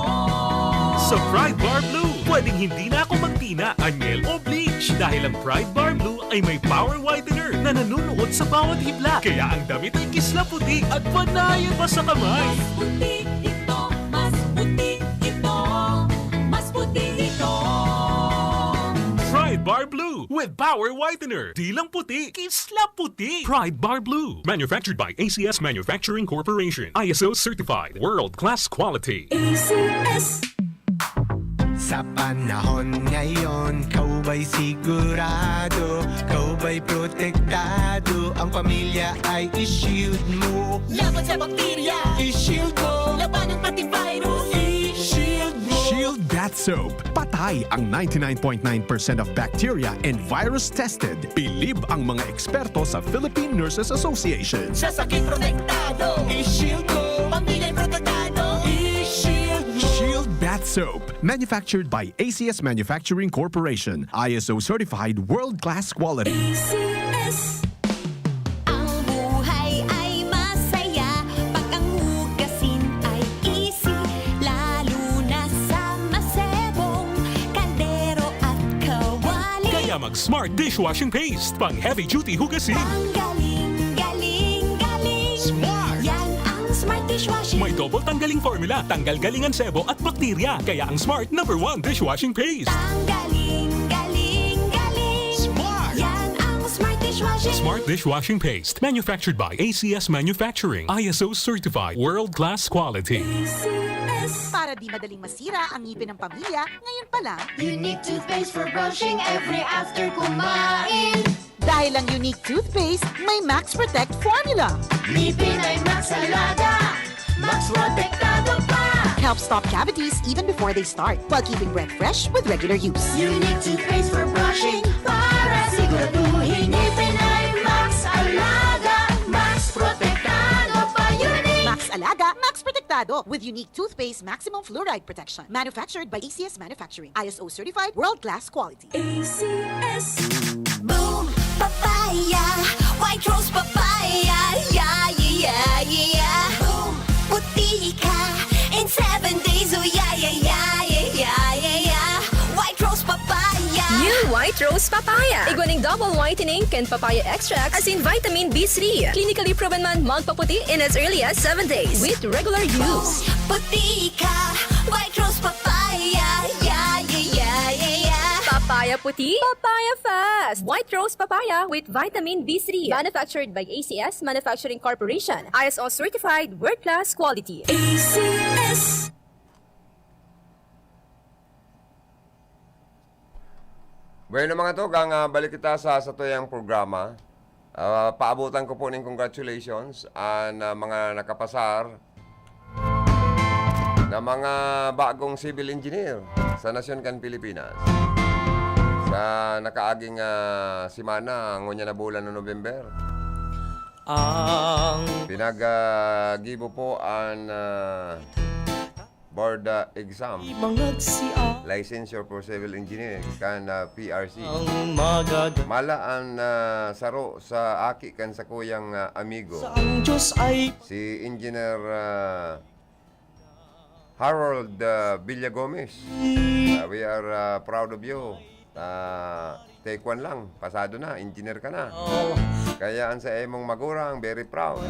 Speaker 2: sa Pride Bar Blue. Pwedeng hindi na ako magtina, anyel o bleach dahil ang Pride Bar Blue ay may power whitener na nanunuot sa bawat hibla. Kaya ang damit ay kisla puti at panayan pa sa kamay.
Speaker 1: Mas puti ito, mas puti ito, mas puti ito.
Speaker 2: Pride Bar Blue with Power Whitener. Di lang puti, kislap puti. Pride Bar Blue. Manufactured by ACS Manufacturing Corporation. ISO certified. World-class quality.
Speaker 1: Sa panahon ngayon, kau ba'y sigurado? Kau ba'y protektado? Ang pamilya ay i-shield mo. Laban sa bakterya, i-shield mo. Laban ng pati virus, i-shield mo.
Speaker 3: Shield Bath Soap. Patay ang 99.9% of bacteria and virus tested. Bilib ang mga eksperto sa Philippine Nurses Association.
Speaker 1: Sa sakit protektado, i-shield mo. Pamilya'y protektado, i-shield mo.
Speaker 3: Shield Bath Soap. Manufactured by ACS Manufacturing Corporation. ISO certified world-class quality.
Speaker 1: Ang buhay ay masaya pag ang hugasin ay easy, lalo na sa masebong kaldero at kawali.
Speaker 2: Kaya mag-Smart Dishwashing Paste. Pang heavy-duty hugasin.
Speaker 1: Ang galing, galing, galing. Smart! Yan ang Smart Dishwashing.
Speaker 2: May double tanggaling formula. Tanggal galingan sebo at bakterya. Kaya ang Smart #1 Dishwashing Paste.
Speaker 1: Ang galing, galing, galing. Smart! Yan ang Smart Dishwashing.
Speaker 2: Smart Dishwashing Paste. Manufactured by ACS Manufacturing. ISO certified. World-class quality.
Speaker 15: Para di madaling masira ang ngipin ng pamilya, ngayon pa lang,
Speaker 1: Unique toothpaste for brushing every after kumain.
Speaker 15: dahil ang unique toothpaste, may Max Protect formula.
Speaker 1: Ngipin ay Max Alaga, Max Protektado pa.
Speaker 15: Helps stop cavities even before they start, while keeping breath fresh with regular use.
Speaker 1: Unique toothpaste for brushing para siguraduhin ngipin ay Max Alaga, Max Protektado pa. Unique
Speaker 15: Max Alaga, Max Protectado with unique toothpaste maximum fluoride protection. Manufactured by ACS Manufacturing. ISO certified world-class quality.
Speaker 1: ACS. Boom, papaya, white rose papaya, yeah, yeah, yeah. Boom, puti ka in 7 days, oh yeah, yeah, yeah, yeah, yeah, yeah. White rose papaya.
Speaker 16: New White Rose Papaya. Iguaning double whitening and papaya extract as in vitamin B3. Clinically proven man magpaputi in as early as 7 days with regular use.
Speaker 1: Puti ka, white rose papaya, yeah, yeah, yeah, yeah, yeah.
Speaker 16: Papaya puti, papaya fast. White Rose Papaya with vitamin B3. Manufactured by ACS Manufacturing Corporation. ISO certified world-class quality.
Speaker 1: ACS.
Speaker 4: Bueno mga to, balik kita sa tuyang programa. Paabutan ko po ng congratulations ang mga nakapasar na mga bagong civil engineer sa Nasyon kan Pilipinas. Sa nakaaging simana, ngunya na bulan ng November. Pinag-gibo po ang board exam. Licensure for Civil Engineering kan PRC. Mala ang saro sa aki kan sa kuyang amigo. Si Engineer Harold Villagomez. We are proud of you. Take one lang, pasado na, engineer ka na. Kaya ang sa emong magurang, very proud.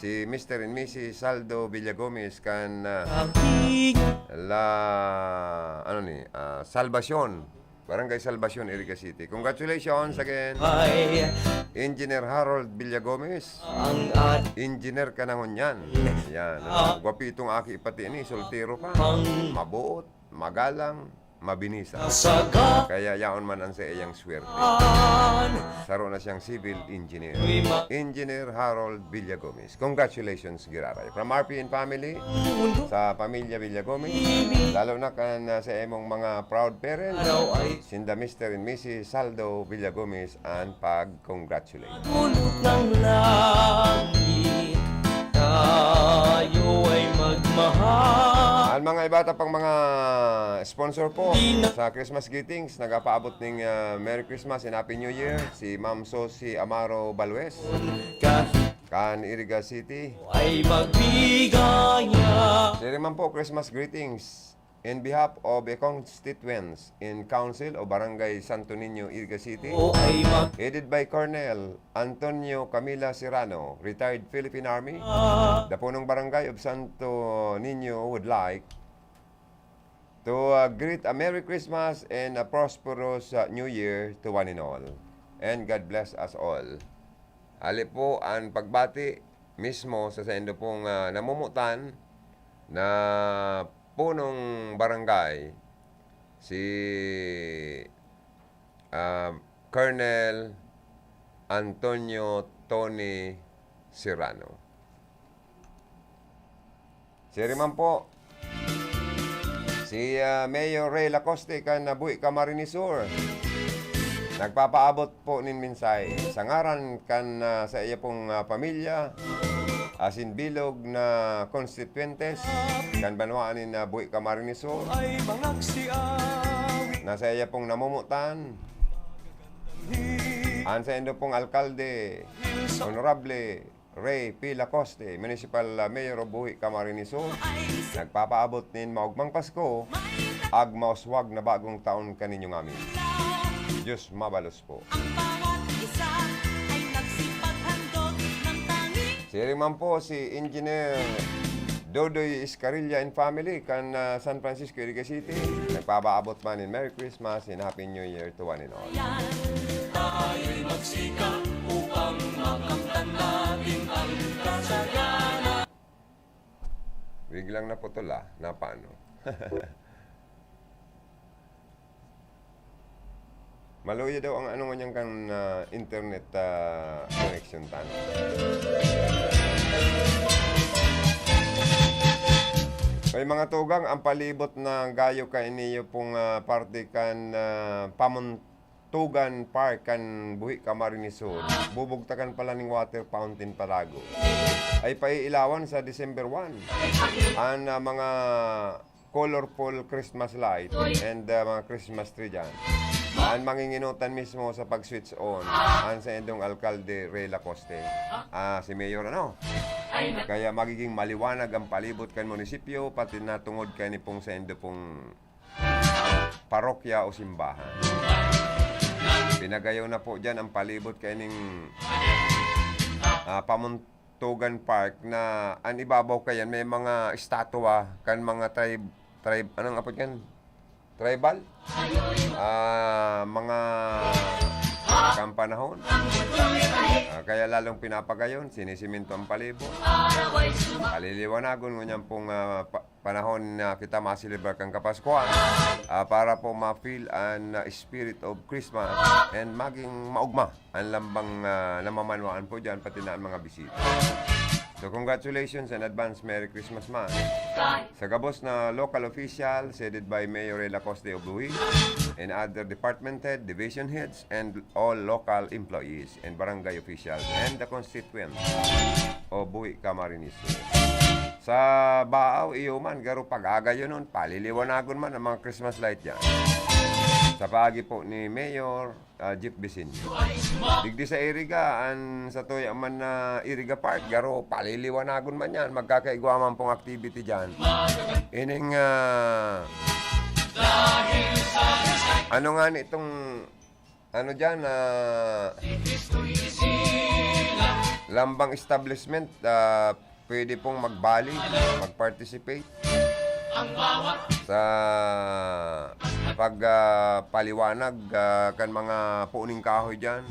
Speaker 4: Si Mr. and Mrs. Saldo Villagomez kan Salvacion, Barangay Salvacion, Iriga City. Congratulations again, Engineer Harold Villagomez. Engineer ka na ngunyan. Yan, gwapitong aki pati ni, soltero pa. Mabuot, magalang, mabinisa. Kaya yaon man ang sa iyang swerte. Saro na siyang civil engineer. Engineer Harold Villagomez. Congratulations, Giraray. From RPN family, sa pamilya Villagomez, lalo na kan sa imong mga proud parents, sinda Mr. and Mrs. Saldo Villagomez, and pag-congratulate.
Speaker 1: Ng langit, tayo ay magmahal.
Speaker 4: Ang mga ibata pang mga sponsor po sa Christmas greetings, nagapaabot ng Merry Christmas and Happy New Year, si Ma'am Sosi Amaro Balues, kan Iriga City.
Speaker 1: Ay magbigaya.
Speaker 4: Siri man po Christmas greetings in behalf of the constituents in Council o Barangay Santo Niño, Iriga City, headed by Colonel Antonio Camila Serrano, retired Philippine Army. The punong barangay of Santo Niño would like to greet a Merry Christmas and a prosperous New Year to one and all. And God bless us all. Ali po ang pagbati mismo sa sendo pong namumutan na punong barangay, si Colonel Antonio Tony Serrano. Siri man po, si Mayor Ray Lacoste kan Buhi Camarines Sur. Nagpapaabot po nin minsay sa ngaran kan sa iya pong pamilya, asin bilog na constituentes kan banwaan ni Buhi Camarines Sur. Nasa iya pong namumutan, ang sa endo pong alkalde, Honorable Ray P. Lacoste, Municipal Mayor of Buhi Camarines Sur. Nagpapaabot nin maugmang Pasko, ag mauswag na bagong taon kaninyong amin. Diyos mabalos po. Siri man po si Engineer Dodoy Iscarilla and family kan San Francisco, Iriga City. Nagpapaabot man in Merry Christmas and Happy New Year to one and all.
Speaker 2: Tayo'y magsikap upang makamtan natin ang kasagana.
Speaker 4: Biglang naputol na paano? Maluya daw ang ano niyang kan internet connection tan. May mga tugang ang palibot ng gayo ka iniyo pong parte kan Pamuntugan Park kan Buhi Camarines Sur. Bubugtakan pala ng water fountain Parago. Ay paiilawan sa December 1. Ang mga colorful Christmas light and mga Christmas tree dyan. Ang manginginutan mismo sa pag-switch on ang sa endong alkalde Ray Lacoste, si Mayor kaya magiging maliwanag ang palibot kan munisipyo pati natungod kay ni pong sa endo pong parokya o simbahan. Pinagayaw na po dyan ang palibot kay ning Pamuntugan Park na ang ibabaw kayan may mga estatwa kan mga tribe anong apod yan? Tribal? Mga kampanahon. Kaya lalong pinapagayon, sinisiminto ang palibot. Aliliwanagon ngunyan pong panahon na kita masilibrar kang Kapaskuhan para po ma-feel ang spirit of Christmas and maging maugma ang lambang namamanwaan po dyan pati na ang mga bisita. So congratulations and advance Merry Christmas man sa gabos na local officials headed by Mayor Ray Lacoste of Buhi and other department head, division heads, and all local employees and barangay officials and the constituents of Buhi Camarines Sur. Sa Baaw, Iyuman, garo pag-agayo nun, paliliwanagon man ang mga Christmas light yan. Sa pagi po ni Mayor Jeep Vicinio. Digdi sa Iriga, sa toy man na Iriga Park, garo paliliwanagon man yan, magkakaigwaman pong activity dyan. Ining ano nga nitong ano dyan lambang establishment, pwede pong magbali, mag-participate sa pagpaliwanag kan mga puning kahoy dyan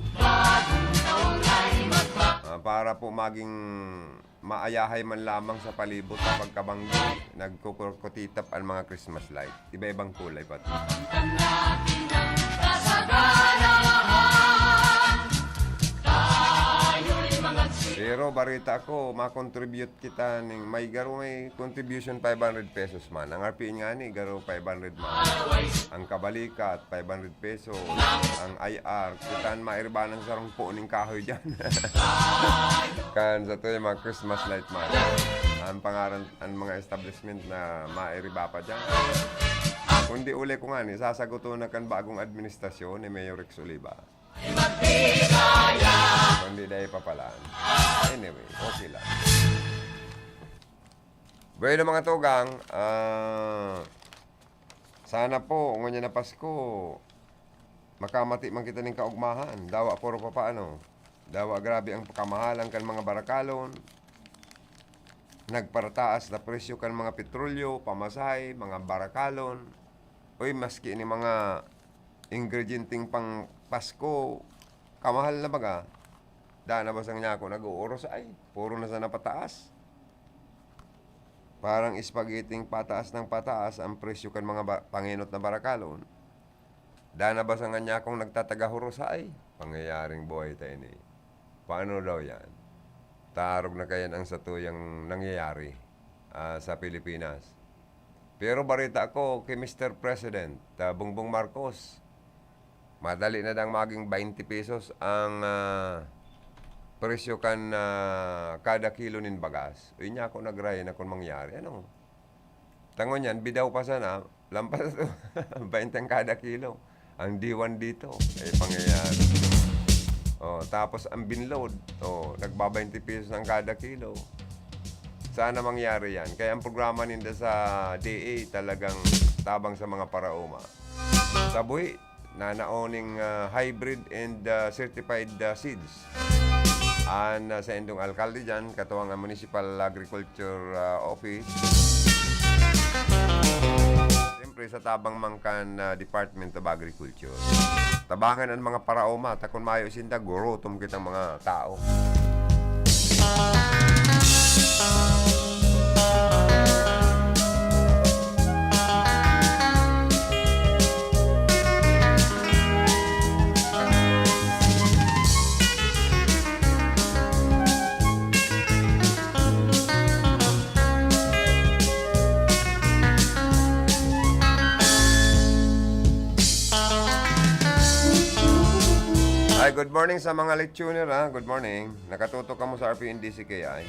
Speaker 4: para po maging maayahay man lamang sa palibot sa pagkabanggi, nagkukurkutitap ang mga Christmas light. Iba-ibang kulay pati. Pero barita ko, makontribute kita ng may contribution 500 pesos man. Ang RPN nga ni, garo 500 man. Ang kabalikat, 500 pesos. Ang IR, kitaan mairbanan sa rong puning kahoy dyan. Kan sa to yung mga Christmas light man. Ang pangaran, ang mga establishment na mairiba pa dyan. Kundi uli ko nga ni, sasaguto na kan bagong administrasyon ni Mayor Rex Oliva. Kundi dahil papalaan. Anyway, okay lang. Bueno mga tugang, sana po, ngunyan na Pasko, makamati man kita ng kaugmahan. Dawa puro pa paano. Dawa grabe ang kamahalan kan mga barakalon. Nagparataas na presyo kan mga petrolyo, pamasahe, mga barakalon. Uy, maski ni mga ingredienting pang Pasko, kamahal na baga. Dana basang niya ako nag-uuros ay, puro na sa napataas. Parang spaghetting pataas ng pataas ang presyo kan mga panginot na barakalon. Dana basang niya akong nagtatagahuros ay, pangyayaring buhay tayo ni. Paano daw yan? Tarog na kayan ang satuyang nangyayari sa Pilipinas. Pero barita ako kay Mr. President, Bongbong Marcos, madali na dang maging 20 pesos ang presyo kan kada kilo nin bagas. Uy niya ako nagrayan na kung mangyari. Ano? Tangon yan, bidaw pa sana, lampas ito, 20 ang kada kilo. Ang D1 dito, pangyayari. Tapos ang binload, nagba-20 pesos ang kada kilo. Sana mangyari yan. Kaya ang programa ninda sa DA talagang tabang sa mga paraoma. Sabuhi, nanaoning hybrid and certified seeds. Sa endong alkalde dyan, katuwang ang Municipal Agriculture Office. Siyempre sa tabang mangkan Department of Agriculture. Tabangan ang mga paraoma, takon mayo sinda, gurutom kitang mga tao. Hi, good morning sa mga lechoner ha. Good morning. Nakatutok ka mo sa RPNDCKI.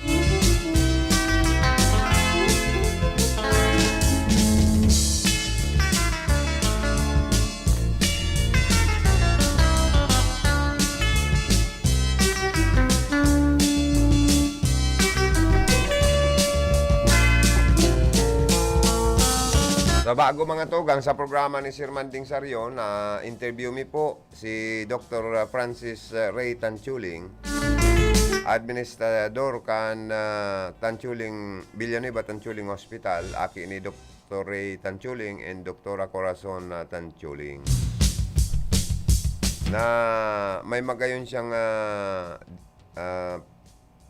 Speaker 4: So bago mga tugang sa programa ni Sir Manding Sarion, interview mi po si Dr. Francis Ray Tanchuling, Administrador kan Tanchuling, Villanueva Tanchuling Hospital. Aki ni Dr. Ray Tanchuling and Dr. Corazon Tanchuling. Na may magayon siyang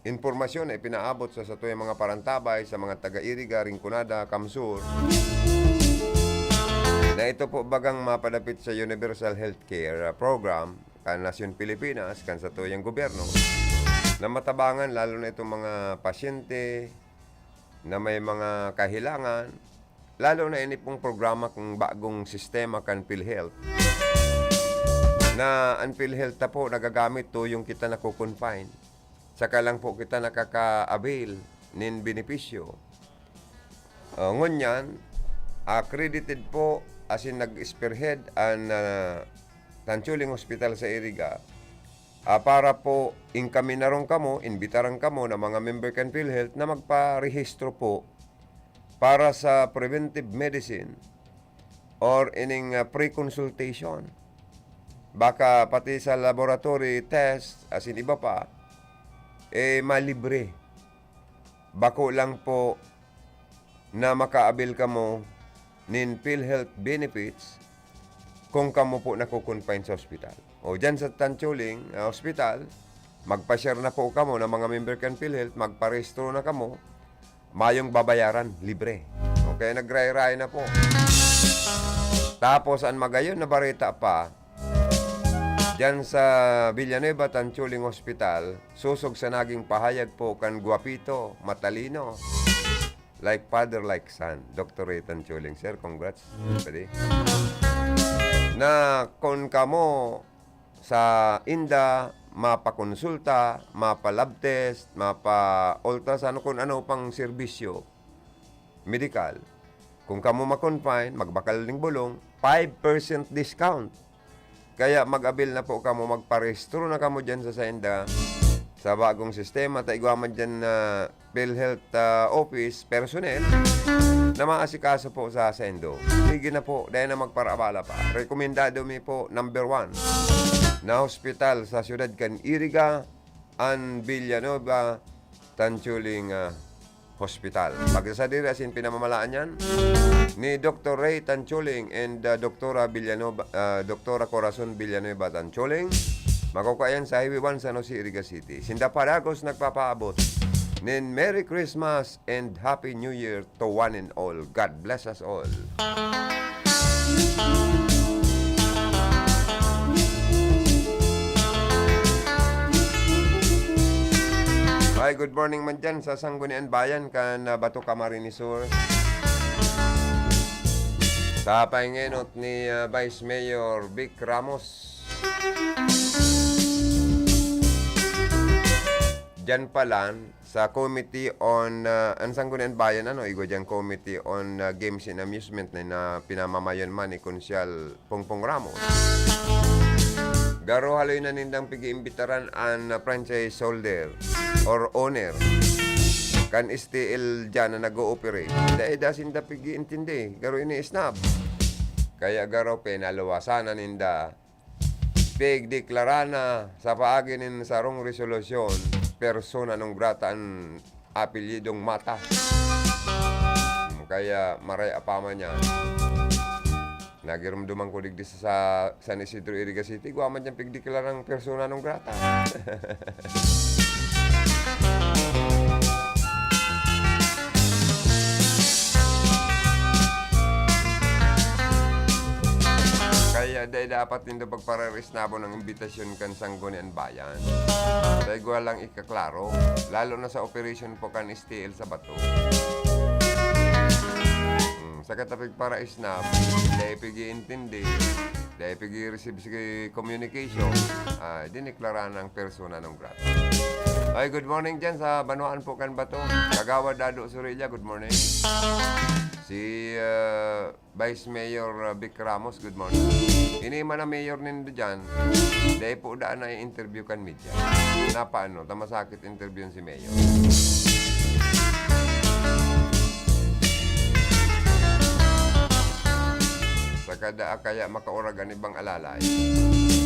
Speaker 4: informasyon na ipinaabot sa tuyang mga parantabay sa mga taga-Iriga, Rinconada, Kamsur. Na ito po bagang mapadapit sa Universal Healthcare Program kan Nasyon Pilipinas, kan sa tuyang gobyerno, na matabangan lalo na itong mga pasyente na may mga kahilangan, lalo na ini pong programa kung bagong sistema kan PhilHealth. Na ang PhilHealth na po nagagamit to yung kita nakukonfine. Saka lang po kita nakaka-avail nin benepisyo. Ngunyan, accredited po as in nag-spearhead ang Tanchuling Hospital sa Iriga para po inkaminarong kamo, inbitarang kamo na mga member kan PhilHealth na magparehistro po para sa preventive medicine or ining pre-consultation. Baka pati sa laboratory test as in iba pa, malibre. Bako lang po na makaabil kamo nin PhilHealth benefits kung kamo po nakukonfine sa ospital. O dyan sa Tanchuling Hospital, magpa-share na po kamo ng mga member kan PhilHealth, magparehistro na kamo, mayong babayaran, libre. Okay, nagray-ray na po. Tapos, ang magayon na barita pa, dyan sa Villanueva Tanchuling Hospital, susog sa naging pahayag po kan guwapito, matalino, like father, like son. Dr. Ray Tanchuling, sir, congrats. Pwede. Na kung kamo sa INDA, mapakonsulta, mapa-lab test, mapa-ultrasound, kung ano pang serbisyo medical. Kung kamo ma-confine, magbakal ng bulong, 5% discount. Kaya mag-abil na po kamo, magparehistro na kamo dyan sa INDA, sa bagong sistema, taigwaman dyan na PhilHealth office personnel na maasikaso po sa Sendo. Sige na po, dahil na magparabala pa. Rekomendado mi po, number 1, na hospital sa siyudad kan Iriga, ang Villanueva Tanchuling Hospital. Pag sa diri asin pinamamalaan yan, ni Dr. Ray Tanchuling and Dr. Corazon Villanueva Tanchuling. Makukayan sa Highway 1 San Jose, Iriga City. Sinda Paragos nagpapaabot nin Merry Christmas and Happy New Year to one and all. God bless us all. Hi, good morning man dyan sa Sanggunian Bayan kan Bato Camarines Sur. Sa pahingenot ni Vice Mayor Vic Ramos. Diyan palan sa Committee on ang Sanggunian Bayan igo diyan Committee on Games and Amusement na pinamamayon man ni Konsyal Pongpong Ramos. Garo haloy na nindang pigi-imbitaran an franchise holder or owner kan STL dyan na nag-ooperate. Dahil sinda pigi-intindi. Garo ini-snap. Kaya garo penalawasan na ninda pigdeklarana sa paaginin sa rong resolusyon persona non grata ang apelyidong Mata. Kaya maray apama niya. Nagirumduman ko digdi sa San Isidro, Iriga City. Guwaman dyan pigdeklarang persona non grata. Kaya dahil dapat nindo pagpararisnabo ng imbitasyon kan Sanggunian Bayan. Dahil guwa lang ikaklaro, lalo na sa operation po kan STL sa Bato. Sa katapig para isnab, dahil pigi-intindi, dahil pigi-receive si communication, diniklara ng persona ng grata. Ay, good morning dyan sa Banuan po kan Bato. Kagawad Dado Surilla, good morning. Si Vice Mayor Vic Ramos, good morning. Ini man na mayor nindo dyan, dahil po daan na i-interview kan media. Napaano, tamasakit interview si mayor. Sa kada kaya makauragan ibang alalay.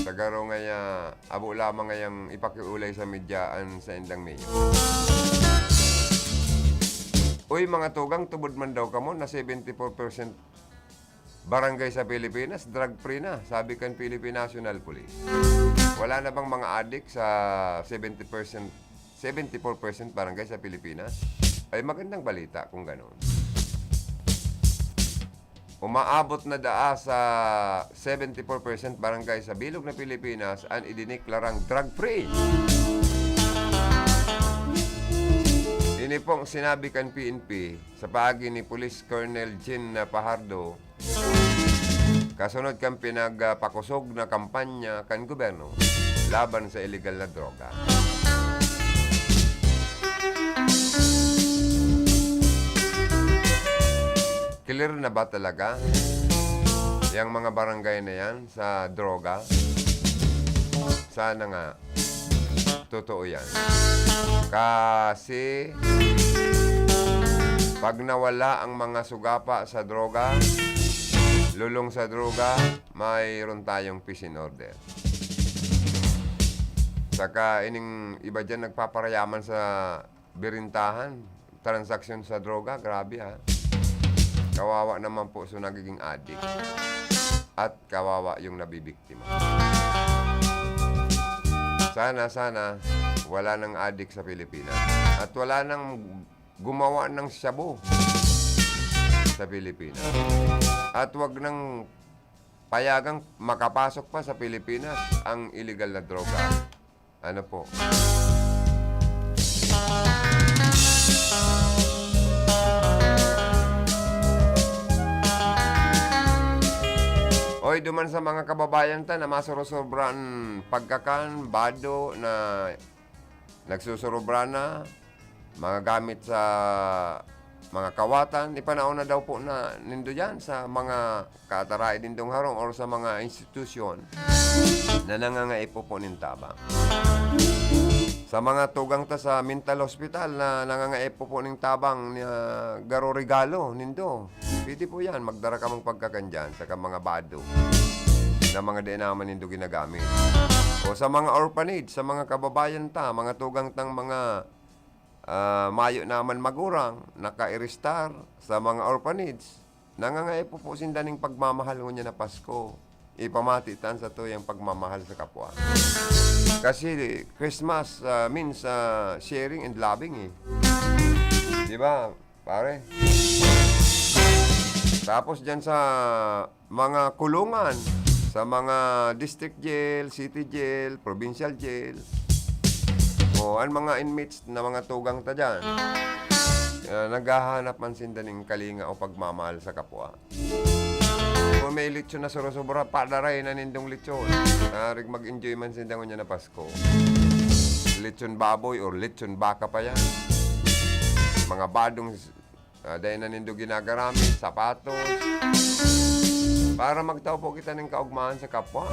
Speaker 4: Sa garo ngaya, abo lamang ngayang ipakiulay sa medyaan sa indang mayor. Uy, mga tugang, tubod man daw kamo na 74% barangay sa Pilipinas, drug-free na, sabi kan Philippine National Police. Wala na bang mga adik sa 74% barangay sa Pilipinas? Ay magandang balita kung gano'n. Umaabot na daa sa 74% barangay sa bilog na Pilipinas ang idiniklarang drug-free. Ini pong sinabi kan PNP sa paagi ni Police Colonel Jean Pajardo kasunod kan pinagpakusog na kampanya kan gobyerno laban sa illegal na droga. Clear na ba talaga yung mga barangay na yan sa droga? Sana nga totoo yan. Kasi pag nawala ang mga sugapa sa droga, lulong sa droga, mayroon tayong peace in order. Saka ining iba dyan nagpaparayaman sa birintahan, transaksyon sa droga, grabe ha. Kawawa naman po so nagiging addict. At kawawa yung nabibiktima. Sana wala nang addict sa Pilipinas. At wala nang gumawa ng shabu sa Pilipinas. At wag nang payagang makapasok pa sa Pilipinas ang illegal na droga. Ano po? Oy, duman sa mga kababayan ta na masurosobran pagkakan, bado na nagsusurobra na, mga gamit sa mga kawatan, ipanaon na daw po na nindo yan sa mga kataray dindong harong or sa mga institusyon na nangangaipo po ng tabang. Sa mga tugang ta sa mental hospital na nangangaipo po ng tabang na garo regalo nindo. Pwede po yan, magdara ka mong pagkakandyan sa mga bado na mga di naman nindo ginagamit. O sa mga orphanage, sa mga kababayan ta, mga tugang tang mga mayo naman magurang, naka-iristar sa mga orphanage. nangangay po sindaning pagmamahal niya na Pasko. Ipamatitan sa to yung pagmamahal sa kapwa. Kasi Christmas means sharing and loving eh. Di ba, pare? Tapos dyan sa mga kulungan, sa mga district jail, city jail, provincial jail, o ang mga inmates na mga tugang ta dyan, naghahanap man sindaning kalinga o pagmamahal sa kapwa. Kung may lechon na surusubra, padaray na nindong lechon. Narig mag-enjoy man sindangon niya na Pasko. Lechon baboy or lechon baka pa yan. Mga badong, dahil na nindo ginagarami, sapatos. Para magtao po kita ng kaugmahan sa kapwa.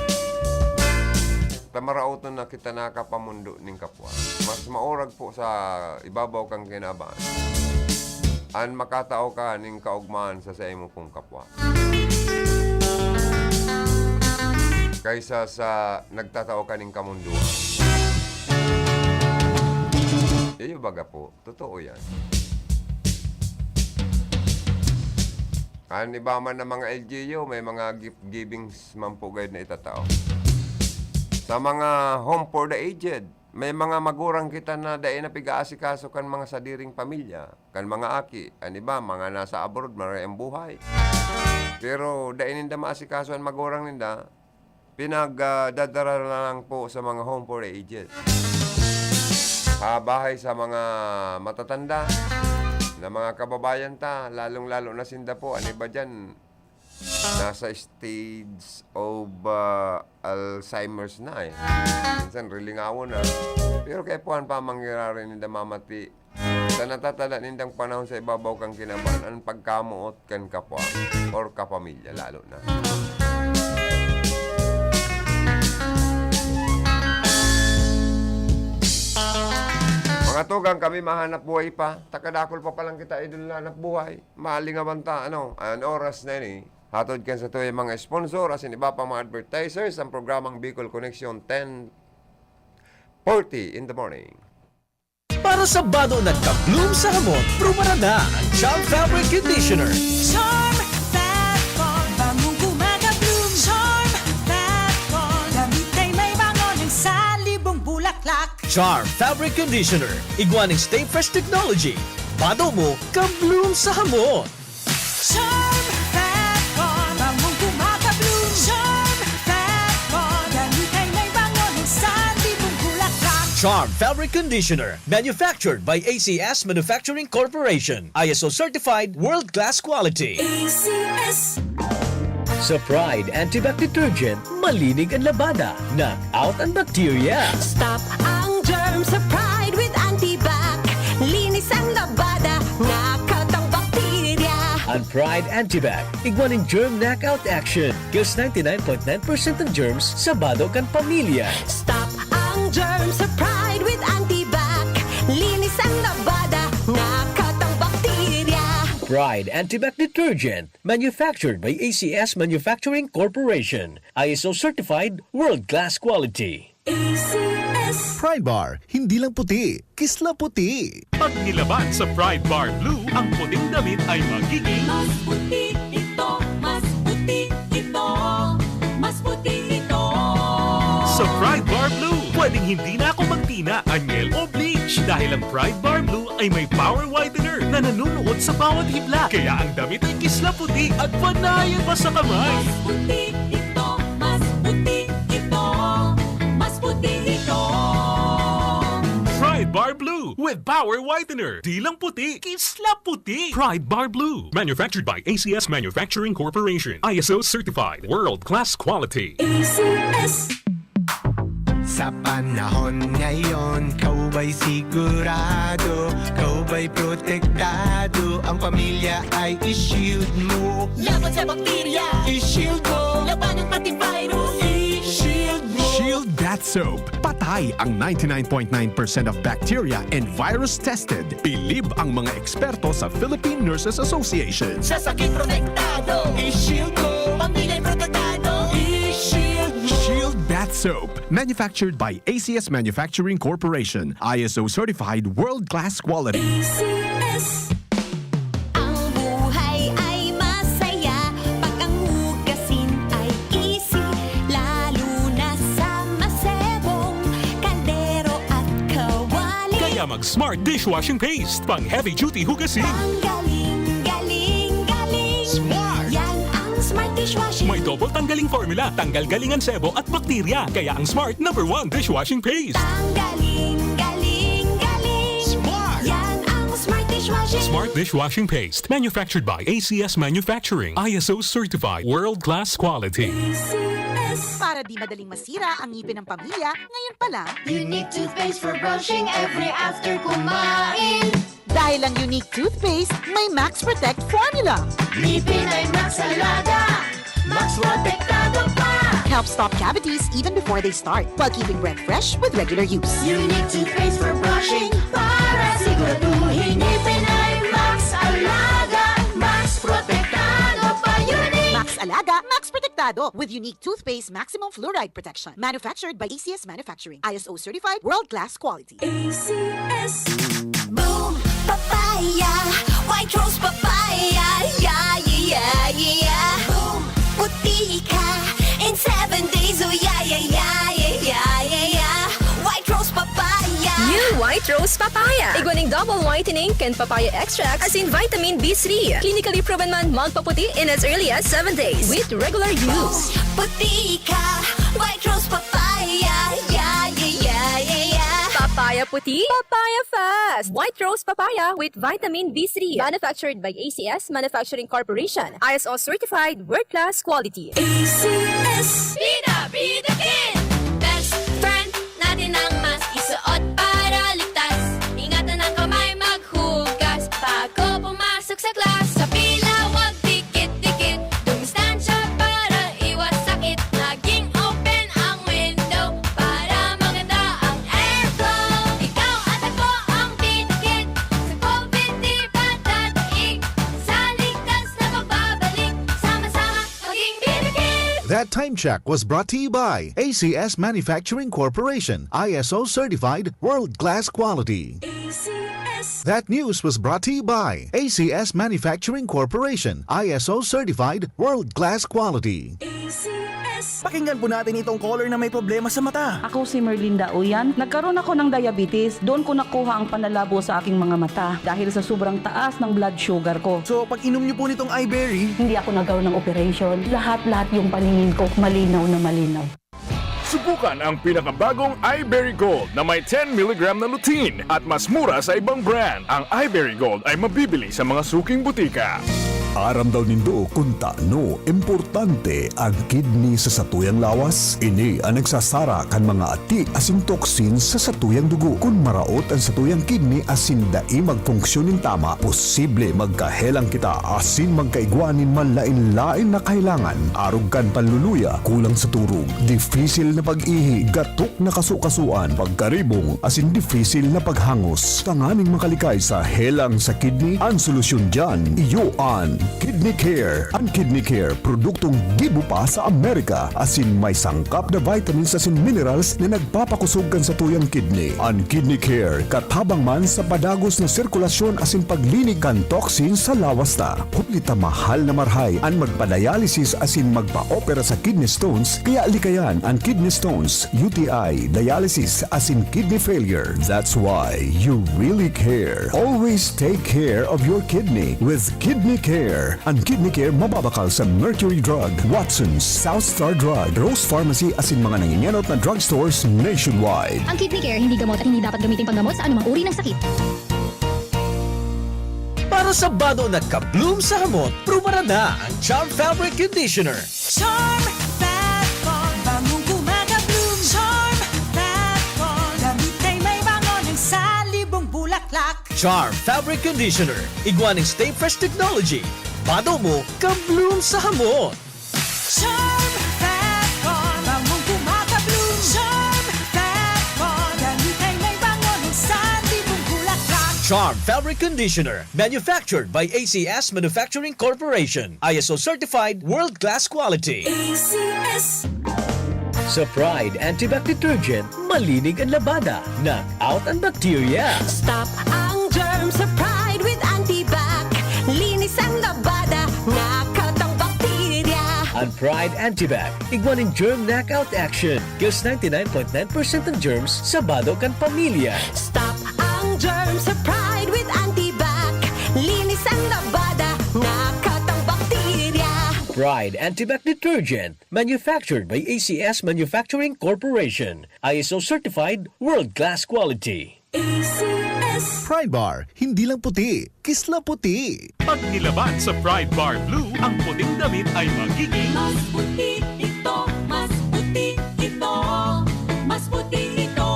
Speaker 4: Tamarauton na kita nakapamundo ng kapwa. Mas maurag po sa ibabaw kang kinabaan. An makatao ka ng kaugmahan sa imo pong kapwa. Kaysa sa nagtatao ka ng kamunduan. Iyo baga po, totoo yan. Ang iba man ng mga LGU, may mga gift givings man po guide na itatao. Sa mga home for the aged, may mga magurang kita na dahil na pigaasikaso kan mga sadiring pamilya, kan mga aki, ang iba, mga nasa abroad, maraming buhay. Pero dahil ninda maasikaso ang magurang ninda, pinagdadara lang po sa mga home for the aged. Bahay sa mga matatanda na mga kababayan ta, lalong-lalo na sinda po, ano ba dyan, nasa stage of Alzheimer's na eh. Minsan, rilingawo na. Pero kaya po ang pamangyari ninda mamati. Sa natatala nindang panahon sa ibabaw kang kinabahan, ang pagkamuot kan kapwa or kapamilya, lalo na. Mga tugang kami mahanap buhay pa. Takadakol pa palang kita idol na hanap buhay. Maling abanta, an oras na yun eh. Hatod kan sa tuwa mga sponsor, asin iba pa mga advertisers, ang programang Bicol Connection 10:40 in the morning.
Speaker 14: Para sa bado nagka-bloom sa hamon, prumara na ang Charm Fabric Conditioner.
Speaker 1: Charm Fat Bond, bangong kumaga-bloom. Charm Fat Bond, damit ay may bango ng salibong bulaklak.
Speaker 14: Charm Fabric Conditioner. Iguaning Stay Fresh Technology. Bado mo, ka-bloom sa hamon.
Speaker 1: Charm Fat Bond, bangong kumaga-bloom. Charm Fat Bond, damit ay may bango ng salibong bulaklak.
Speaker 14: Charm Fabric Conditioner. Manufactured by ACS Manufacturing Corporation. ISO certified world-class quality.
Speaker 1: ACS.
Speaker 14: Sa Pride Antibac Detergent, malinig ang labada. Knock out ang bacteria.
Speaker 1: Stop ang germs sa Pride with Antibac. Linis ang labada, nakatang bakterya.
Speaker 14: Ang Pride Antibac, iguaning germ knockout action. Kills 99.9% ng germs sa bado kan pamilya.
Speaker 1: Stop ang germs sa Pride with Antibac. Linis ang labada, nakatang bakterya.
Speaker 14: Pride Antibac Detergent, manufactured by ACS Manufacturing Corporation. ISO certified world-class quality.
Speaker 1: ACS.
Speaker 11: Pride Bar, hindi lang puti, kisla puti.
Speaker 2: Pag nilaban sa Pride Bar Blue, ang puting damit ay magiging
Speaker 1: Mas puti ito, mas puti ito, mas puti ito.
Speaker 2: sa Pride Bar Blue. Pwedeng hindi na ako magtina, anyel o bleach dahil ang Pride Bar Blue ay may power whitener na nanunuot sa bawat hibla. Kaya ang damit ay kisla puti at panayan pa sa kamay.
Speaker 1: Mas puti ito, mas puti ito, mas puti ito.
Speaker 2: Pride Bar Blue with power whitener. Di lang puti, kisla puti. Pride Bar Blue. Manufactured by ACS Manufacturing Corporation. ISO certified. World-class quality.
Speaker 1: ACS.
Speaker 17: Sa panahon ngayon, kau ba'y sigurado? Kau ba'y protektado? Ang pamilya ay i-shield mo.
Speaker 1: Laban sa bakterya,
Speaker 17: I-shield mo.
Speaker 1: laban ng antivirus,
Speaker 17: I-shield mo.
Speaker 3: Shield That Soap. Patay ang 99.9% of bacteria and virus tested. Bilib ang mga eksperto sa Philippine Nurses Association.
Speaker 1: sa sakit protektado,
Speaker 17: I-shield mo.
Speaker 1: pamilya'y protektado.
Speaker 17: I-shield mo.
Speaker 3: Shield That Soap. Manufactured by ACS Manufacturing Corporation. ISO certified world-class quality.
Speaker 1: ACS. Ang buhay ay masaya.
Speaker 2: Kaya mag-Smart Dishwashing Paste. Pang heavy-duty hugasin.
Speaker 1: Ang galing, galing, galing.
Speaker 2: Smart!
Speaker 1: Yan ang Smart Dishwashing.
Speaker 2: May double tanggaling formula. Tanggal galingan sebo at bakterya. Kaya ang Smart #1 dishwashing paste.
Speaker 1: Ang galing, galing, galing.
Speaker 2: Smart!
Speaker 1: Yan ang Smart Dishwashing.
Speaker 2: Smart Dishwashing Paste. Manufactured by ACS Manufacturing. ISO certified. World-class quality.
Speaker 15: Para di madaling masira ang ngipin ng pamilya, ngayon pa lang,
Speaker 1: Unique toothpaste for brushing every after kumain.
Speaker 15: dahil ang unique toothpaste, may Max Protect formula.
Speaker 1: Ngipin ay Max Alaga. Max Protektado pa.
Speaker 15: Help stop cavities even before they start, while keeping breath fresh with regular use.
Speaker 1: Unique toothpaste for brushing para siguraduhin ngipin ay Max Alaga. Max Protektado pa. Unique.
Speaker 15: Max Alaga, Max Protectado with unique toothpaste maximum fluoride protection. Manufactured by ACS Manufacturing. ISO certified world-class quality.
Speaker 1: ACS. Boom, papaya. White rose papaya. Yeah, yeah, yeah. Boom, puti ka. In 7 days, oh yeah, yeah, yeah, yeah, yeah, yeah. White rose papaya.
Speaker 16: New White Rose Papaya. Iguaning double whitening and papaya extract as in vitamin B3. Clinically proven man magpaputi in as early as 7 days with regular use.
Speaker 1: Puti ka. White rose papaya. Yeah, yeah, yeah, yeah, yeah.
Speaker 16: Papaya puti, papaya fast. White Rose Papaya with vitamin B3. Manufactured by ACS Manufacturing Corporation. ISO certified world-class quality.
Speaker 1: ACS.
Speaker 18: Bida, bida kin! Best friend natin ang mas isuot para ligtas. Ingatan ang kamay maghugas bago pumasok sa class. Sa pila, wag dikit-dikit. Dumistansya para iwas sakit. Laging open ang window para maganda ang airflow. Ikaw at ako ang pinikit. Sa COVID di ba dadaig? Sa ligtas na pagbabalik. Sama-sama maging pinikit.
Speaker 11: That time check was brought to you by ACS Manufacturing Corporation, ISO certified world-class quality.
Speaker 1: ACS.
Speaker 11: That news was brought to you by ACS Manufacturing Corporation, ISO certified world-class quality.
Speaker 1: ACS.
Speaker 14: Pakinggan po natin itong caller na may problema sa mata.
Speaker 19: Ako si Merlinda Uyan. Nagkaroon ako ng diabetes. Doon ko nakuha ang panlalabo sa aking mga mata dahil sa sobrang taas ng blood sugar ko.
Speaker 14: So, pag inom niyo po nitong iBerry,
Speaker 19: Hindi ako nagkaroon ng operation. Lahat-lahat yung paningin ko malinaw na malinaw.
Speaker 2: Subukan ang pinakabagong iBerry Gold na may 10 mg na lutein at mas mura sa ibang brand. Ang iBerry Gold ay mabibili sa mga suking butika.
Speaker 20: Aram daw nindo kung taano importante ang kidney sa satuyang lawas. Ini ang nagsasara kan mga ati asin toxins sa satuyang dugo. Kung maraot ang satuyang kidney asin dai magfunksyonin tama, posible magkahelang kita asin magkaigwanin man lain-lain na kailangan. Arog kan panluluya, kulang sa turog, difisil na pag-ihi, gatok na kasukasuan, pagkaribong asin difisil na paghangos. Tanganing makalikay sa helang sa kidney, ang solusyon dyan, iyo an Kidney Care. Ang Kidney Care, produktong gibo pa sa Amerika. Asin may sangkap na vitamins asin minerals na nagpapakusog kan sa tuyang kidney. Ang Kidney Care, katabang man sa padagos na sirkulasyon asin paglinig kan toxin sa lawas ta. Kuplita mahal na marhay ang magpa-dialysis asin magpa-opera sa kidney stones, kaya likayan ang kidney stones, UTI, dialysis asin kidney failure. That's why you really care. Always take care of your kidney with Kidney Care. Ang Kidney Care mababakal sa Mercury Drug, Watson's, South Star Drug, Rose Pharmacy asin mga nangingenot na drugstores nationwide.
Speaker 18: Ang Kidney Care hindi gamot at hindi dapat gamitin panggamot sa anumang uri ng sakit.
Speaker 14: para sa bado na ka-bloom sa hamot, pruba na ang Charm Fabric Conditioner.
Speaker 17: Charm Fat-Con, bangong kumaga-bloom. Charm Fat-Con, damit ay may bango ng salibong bulaklak.
Speaker 14: Charm Fabric Conditioner. Iguaning Stay Fresh Technology. Bado mo, ka-bloom sa hamot.
Speaker 17: Charm Fat-Con, bangong kumaga-bloom. Charm Fat-Con, damit ay may bango ng salibong bulaklak.
Speaker 14: Charm Fabric Conditioner. Manufactured by ACS Manufacturing Corporation. ISO certified world-class quality.
Speaker 17: ACS.
Speaker 14: Sa Pride Antibac Detergent, malinig ang labada. Knock out ang bacteria.
Speaker 1: Stop ang germs sa Pride with Antibac. Linis ang labada, knockout ang bakterya.
Speaker 14: Ang Pride Antibac, iguaning germ knockout action. Kills 99.9% ng germs sa bado kan pamilya.
Speaker 1: Stop ang sa Pride with Antibac. Linis ang labada, nakatang bakterya.
Speaker 14: Pride Antibac Detergent, manufactured by ACS Manufacturing Corporation. ISO certified, world-class quality.
Speaker 1: ACS.
Speaker 11: Pride Bar, hindi lang puti, kisla puti.
Speaker 2: Pag nilaban sa Pride Bar Blue, ang puting damit ay magiging
Speaker 17: Mas puti ito, mas puti ito, mas puti ito.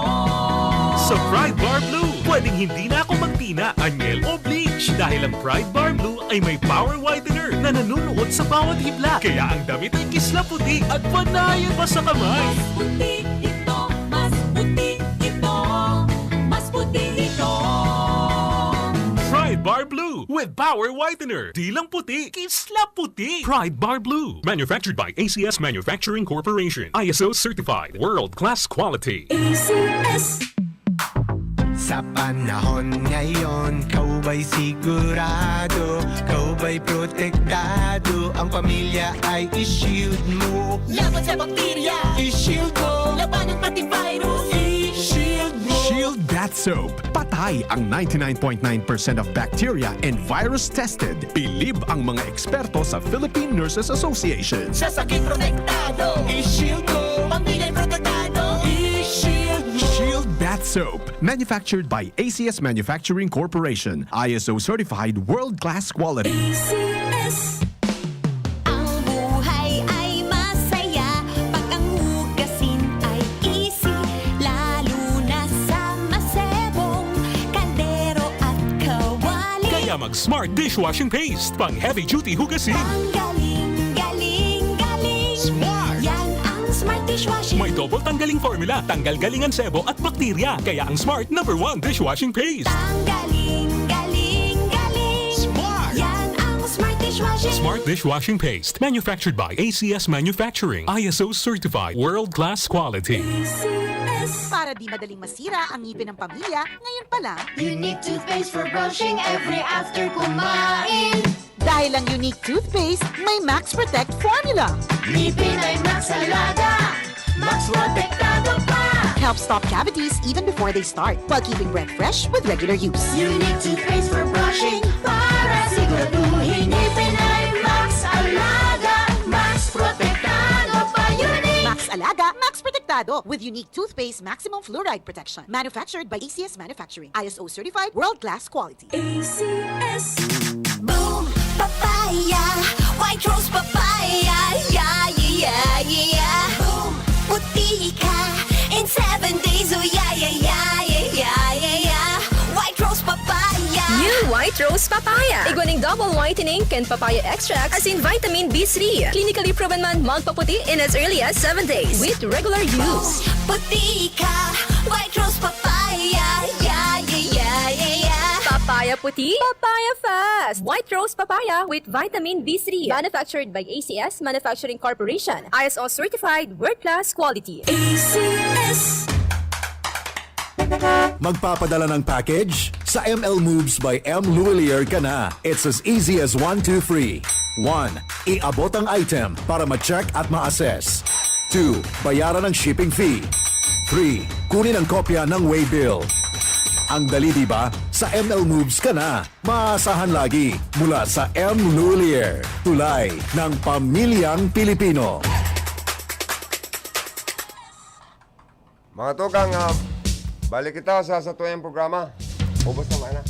Speaker 2: sa Pride Bar Blue. Pwedeng hindi na ako magtina, anyel o bleach dahil ang Pride Bar Blue ay may power whitener na nanunuot sa bawat hibla. Kaya ang damit ay kisla puti at panayan pa sa kamay.
Speaker 17: Mas puti ito, mas puti ito, mas puti ito.
Speaker 2: Pride Bar Blue with power whitener. Di lang puti, kisla puti. Pride Bar Blue. Manufactured by ACS Manufacturing Corporation. ISO certified. World-class quality.
Speaker 1: ACS.
Speaker 21: Sa panahon ngayon, kau ba'y sigurado? Kau ba'y protektado? Ang pamilya ay i-shield mo.
Speaker 17: Laban sa bakterya,
Speaker 21: I-shield mo.
Speaker 17: laban ng pati virus,
Speaker 21: I-shield mo.
Speaker 3: Shield Bath Soap. Patay ang 99.9% of bacteria and virus tested. Bilib ang mga eksperto sa Philippine Nurses Association.
Speaker 17: sa sakit protektado,
Speaker 21: I-shield mo.
Speaker 17: pamilya'y protektado.
Speaker 21: I-shield mo.
Speaker 3: Shield Bath Soap. Manufactured by ACS Manufacturing Corporation. ISO certified world-class quality.
Speaker 1: ACS. Ang buhay ay masaya pag ang hugasin ay easy, lalo na sa masebong kaldero at kawali.
Speaker 2: Kaya mag-Smart Dishwashing Paste. Pang heavy-duty hugasin.
Speaker 1: Ang galing, galing, galing.
Speaker 21: Smart.
Speaker 1: Yan ang Smart Dishwashing.
Speaker 2: May double tanggaling formula. Tanggal galingan sebo at bakterya. Kaya ang Smart #1 Dishwashing Paste.
Speaker 1: Ang galing, galing, galing.
Speaker 21: Smart.
Speaker 1: Yan ang Smart Dishwashing.
Speaker 2: Smart Dishwashing Paste. Manufactured by ACS Manufacturing. ISO certified. World-class quality.
Speaker 1: ACS.
Speaker 15: Para di madaling masira ang ngipin ng pamilya, ngayon pa lang.
Speaker 17: Unique toothpaste for brushing every after kumain.
Speaker 15: Dahil ang unique toothpaste, may Max Protect formula.
Speaker 17: Ngipin ay Max Alaga, Max Protektado pa.
Speaker 15: Helps stop cavities even before they start, while keeping breath fresh with regular use.
Speaker 17: Unique toothpaste for brushing para siguraduhin ngipin ay Max Alaga, Max Protektado pa. Unique.
Speaker 15: Max Alaga, Max Protectado with unique toothpaste maximum fluoride protection. Manufactured by ACS Manufacturing. ISO certified, world-class quality.
Speaker 1: ACS. Boom, papaya, white rose papaya, yeah, yeah, yeah. Boom, puti ka in 7 days, oh yeah, yeah, yeah, yeah, yeah, yeah, yeah. White rose papaya.
Speaker 16: New White Rose Papaya. Iguaning double whitening and papaya extract as in vitamin B3. Clinically proven man magpaputi in as early as 7 days with regular use.
Speaker 1: Puti ka, white rose papaya, yeah, yeah, yeah, yeah, yeah.
Speaker 16: Papaya puti, papaya fast. White Rose Papaya with vitamin B3. Manufactured by ACS Manufacturing Corporation. ISO certified, world-class quality.
Speaker 1: ACS.
Speaker 20: Magpapadala ng package? Sa ML Moves by M. Luwalier ka na. It's as easy as 1, 2, 3. 1. Iabot ang item para ma-check at ma-assess. 2. Bayaran ang shipping fee. 3. Kunin ang kopya ng waybill. Ang dali diba? Sa ML Moves ka na. Maasahan lagi mula sa M. Luwalier. Tulay ng pamilyang Pilipino.
Speaker 4: Mga tukang, balik kita sa tuyang programa. Ubos naman na.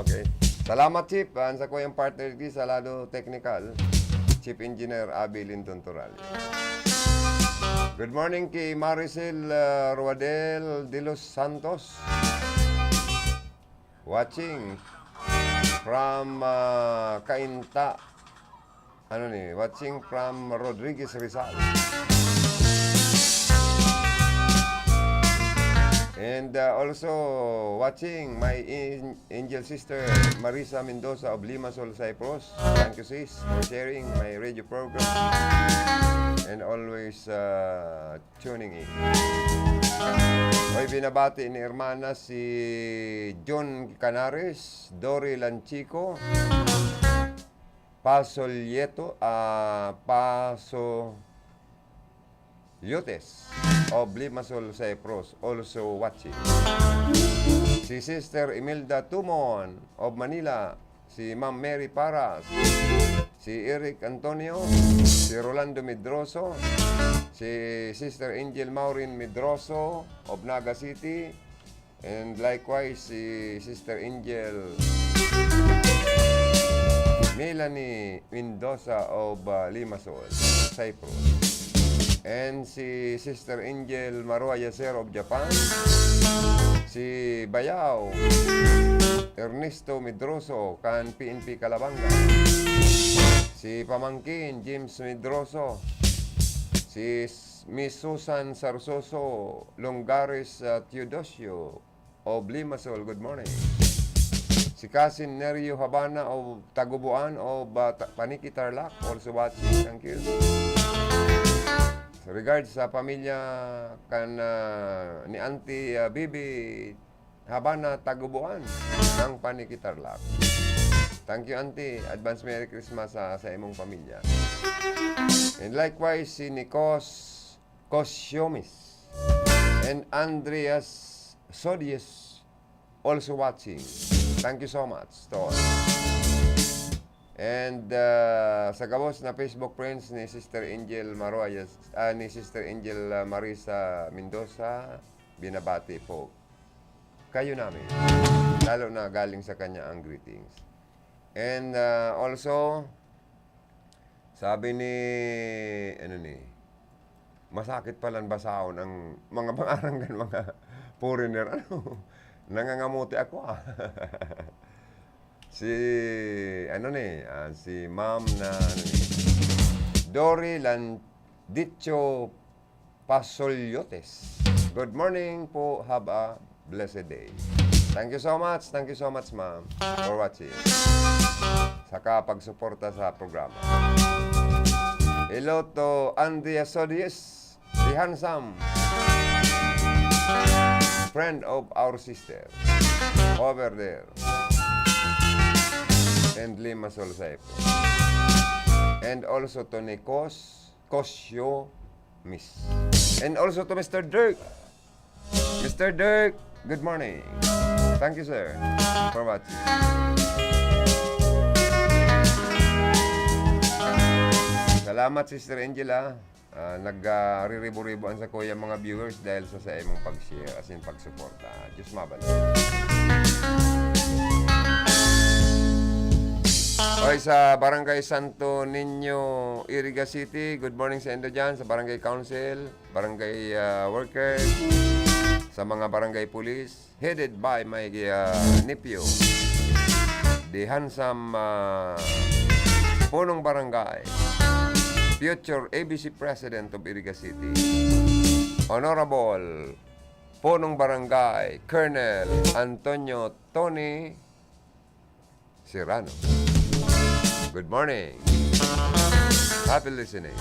Speaker 4: Okay. Salamat, Chief. Sa ko yung partner di sa lado technical. Chief Engineer Abby Linton Torales. Good morning kay Maricel Ruadel de los Santos. Watching from Cainta. Watching from Rodriguez Rizal. And also watching my angel sister Marisa Mendoza of Limassol, Cyprus. Thank you, sis, for sharing my radio program and always tuning in. Hoy binabati ni Hermana si John Canares, Dory Lanchico, Paso Lyotes of Limassol, Cyprus, also watching. Si si Sister Imelda Tumon of Manila, si Ma'am Mary Paras, si Eric Antonio, si Rolando Medroso, si Sister Angel Maureen Medroso of Naga City, and likewise si Sister Angel Melanie Mendoza of Limassol, Cyprus. And si Sister Angel Marua Yacer of Japan, si Bayaw Ernesto Medroso kan PNP Calabanga, si Pamangkin James Medroso, si Miss Susan Sarsoso Longares Teodosio of Limassol, good morning. Si Cousin Nerio Habana of Tagubuan of Paniki Tarlac, also watching, thank you. So regards sa pamilya ni Auntie Bibi Habana Tagubuan ng Paniki Tarlac. Thank you, Auntie. Advance Merry Christmas sa imong pamilya. And likewise, si Nikos Kosyomis and Andreas Sodius also watching. Thank you so much to all. And sa gabos na Facebook friends ni Sister Angel Maroyas, ni Sister Angel Marisa Mendoza, binabati po kayo namin. Lalo na galing sa kanya ang greetings. And also, sabi ni, masakit palang basahon ang mga pangaranggan, mga foreigner, nangangamuti ako si ma'am na Dory Landicho Pasolyotes. Good morning po, have a blessed day. Thank you so much, ma'am, for watching. Saka pagsuporta sa programa. Hello to Andrea Sodius, the handsome friend of our sister over there and Limassol, Cyprus. And also to Nikos Kosyo Miss. And also to Mr. Dirk. Mr. Dirk, good morning. Thank you, sir, for watching. Salamat, Sister Angela. Nag-riribo-riboan sa kuya mga viewers dahil sa imong pag-share as in pag-suporta. Diyos mabalik. Okay, sa Barangay Santo Niño, Iriga City, good morning sa Endo dyan, sa Barangay Council, Barangay Workers, sa mga Barangay Police, headed by my nephew, the handsome Punong Barangay, future ABC President of Iriga City, Honorable Punong Barangay, Colonel Antonio Tony Serrano. Good morning. Happy listening.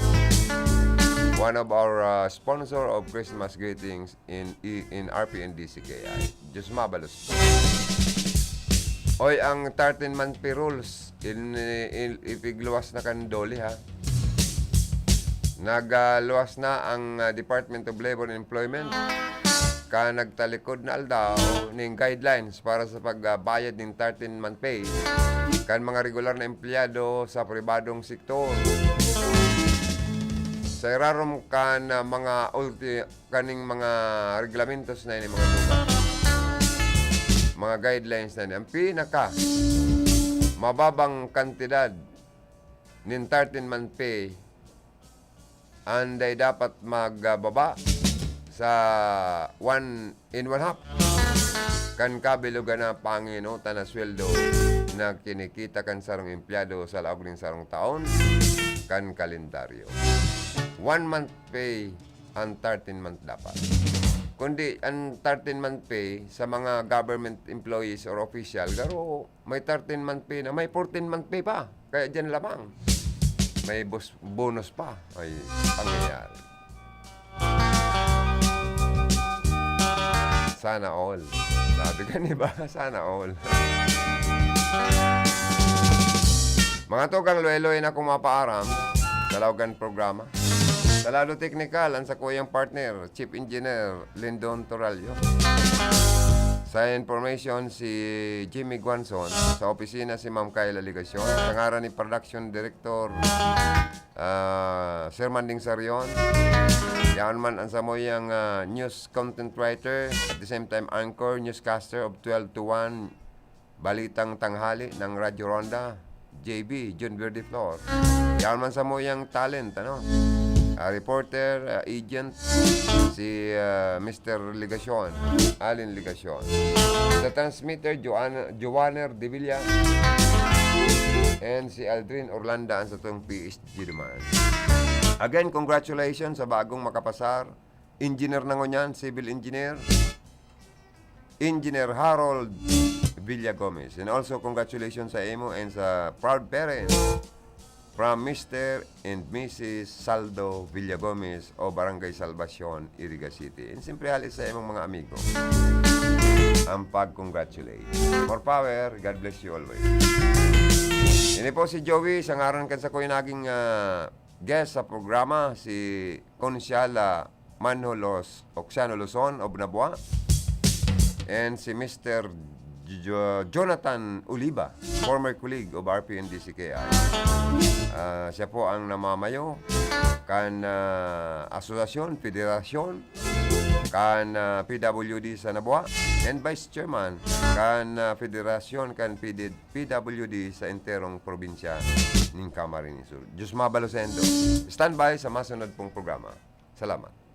Speaker 4: One of our sponsor of Christmas greetings in RPN DCKI. Diyos mabalos. Oy, ang 13-month pay rules ipigluwas na kandoli ha. Nagluwas na ang Department of Labor and Employment nagtalikod na aldaw ning guidelines para sa pagbayad ng 13-month pay kan mga regular na empleyado sa pribadong sektor. Sa irarom mga kaning mga reglamentos na ini mga tuga. Mga guidelines na ini. Ang pinaka mababang kantidad ng 13-month pay anday dapat magbaba sa 1 1/2 kan kabilugan na Panginoon na sweldo na kinikita kan sarong empleyado sa laog ng sarong taon kan kalendaryo. 1 month pay ang 13-month dapat. Kundi ang 13-month pay sa mga government employees or official, garo may 13-month pay na, may 14-month pay pa. Kaya dyan lamang. May bonus pa. Ay pangyayari. Sana all. Sabi ka ba? Sana all. Mga tugang loy-loy na kumapaaram sa lawagan programa. Sa lalo technical, ang sa kuyang partner, Chief Engineer Lindon Toralio. Sa information, si Jimmy Guanzon. Sa opisina, si Ma'am Kayla Ligacion. Sa ngaran ni Production Director, Sir Manding Sarion. Yan man ang samoyang news content writer, at the same time anchor, newscaster of 12 to 1, Balitang Tanghali ng Radyo Ronda, JB, John Verde Flor. Yan man samoyang talent, reporter, agent, si Mr. Ligacion, Alin Ligacion. Sa transmitter, Joanner De Villa, and si Aldrin Orlanda ang sa itong PSG naman. Again, congratulations sa bagong makapasar. Engineer na ngunyan, civil engineer, Engineer Harold Villa Gomez. And also, congratulations sa imo and sa proud parents from Mr. and Mrs. Saldo Villa Gomez o Barangay Salvacion, Iriga City. And siyempre halis sa imong mga amigo ang pag-congratulate. More power. God bless you always. Ini po si Joey. Sa ngaran kan sa ko yung naging guest sa programa, si Konsyala Manholos Oxiano Luzon of Nabua, and si Mr. Jonathan Uliba, former colleague of RPN-DCKI. Siya po ang namamayo kan asosasyon, federasyon, kan PWD sa Nabua, and vice chairman kan federasyon kan PWD sa enterong probinsya ng Camarines Sur. Diyos Mabalosendo. Stand by sa masunod pong programa. Salamat.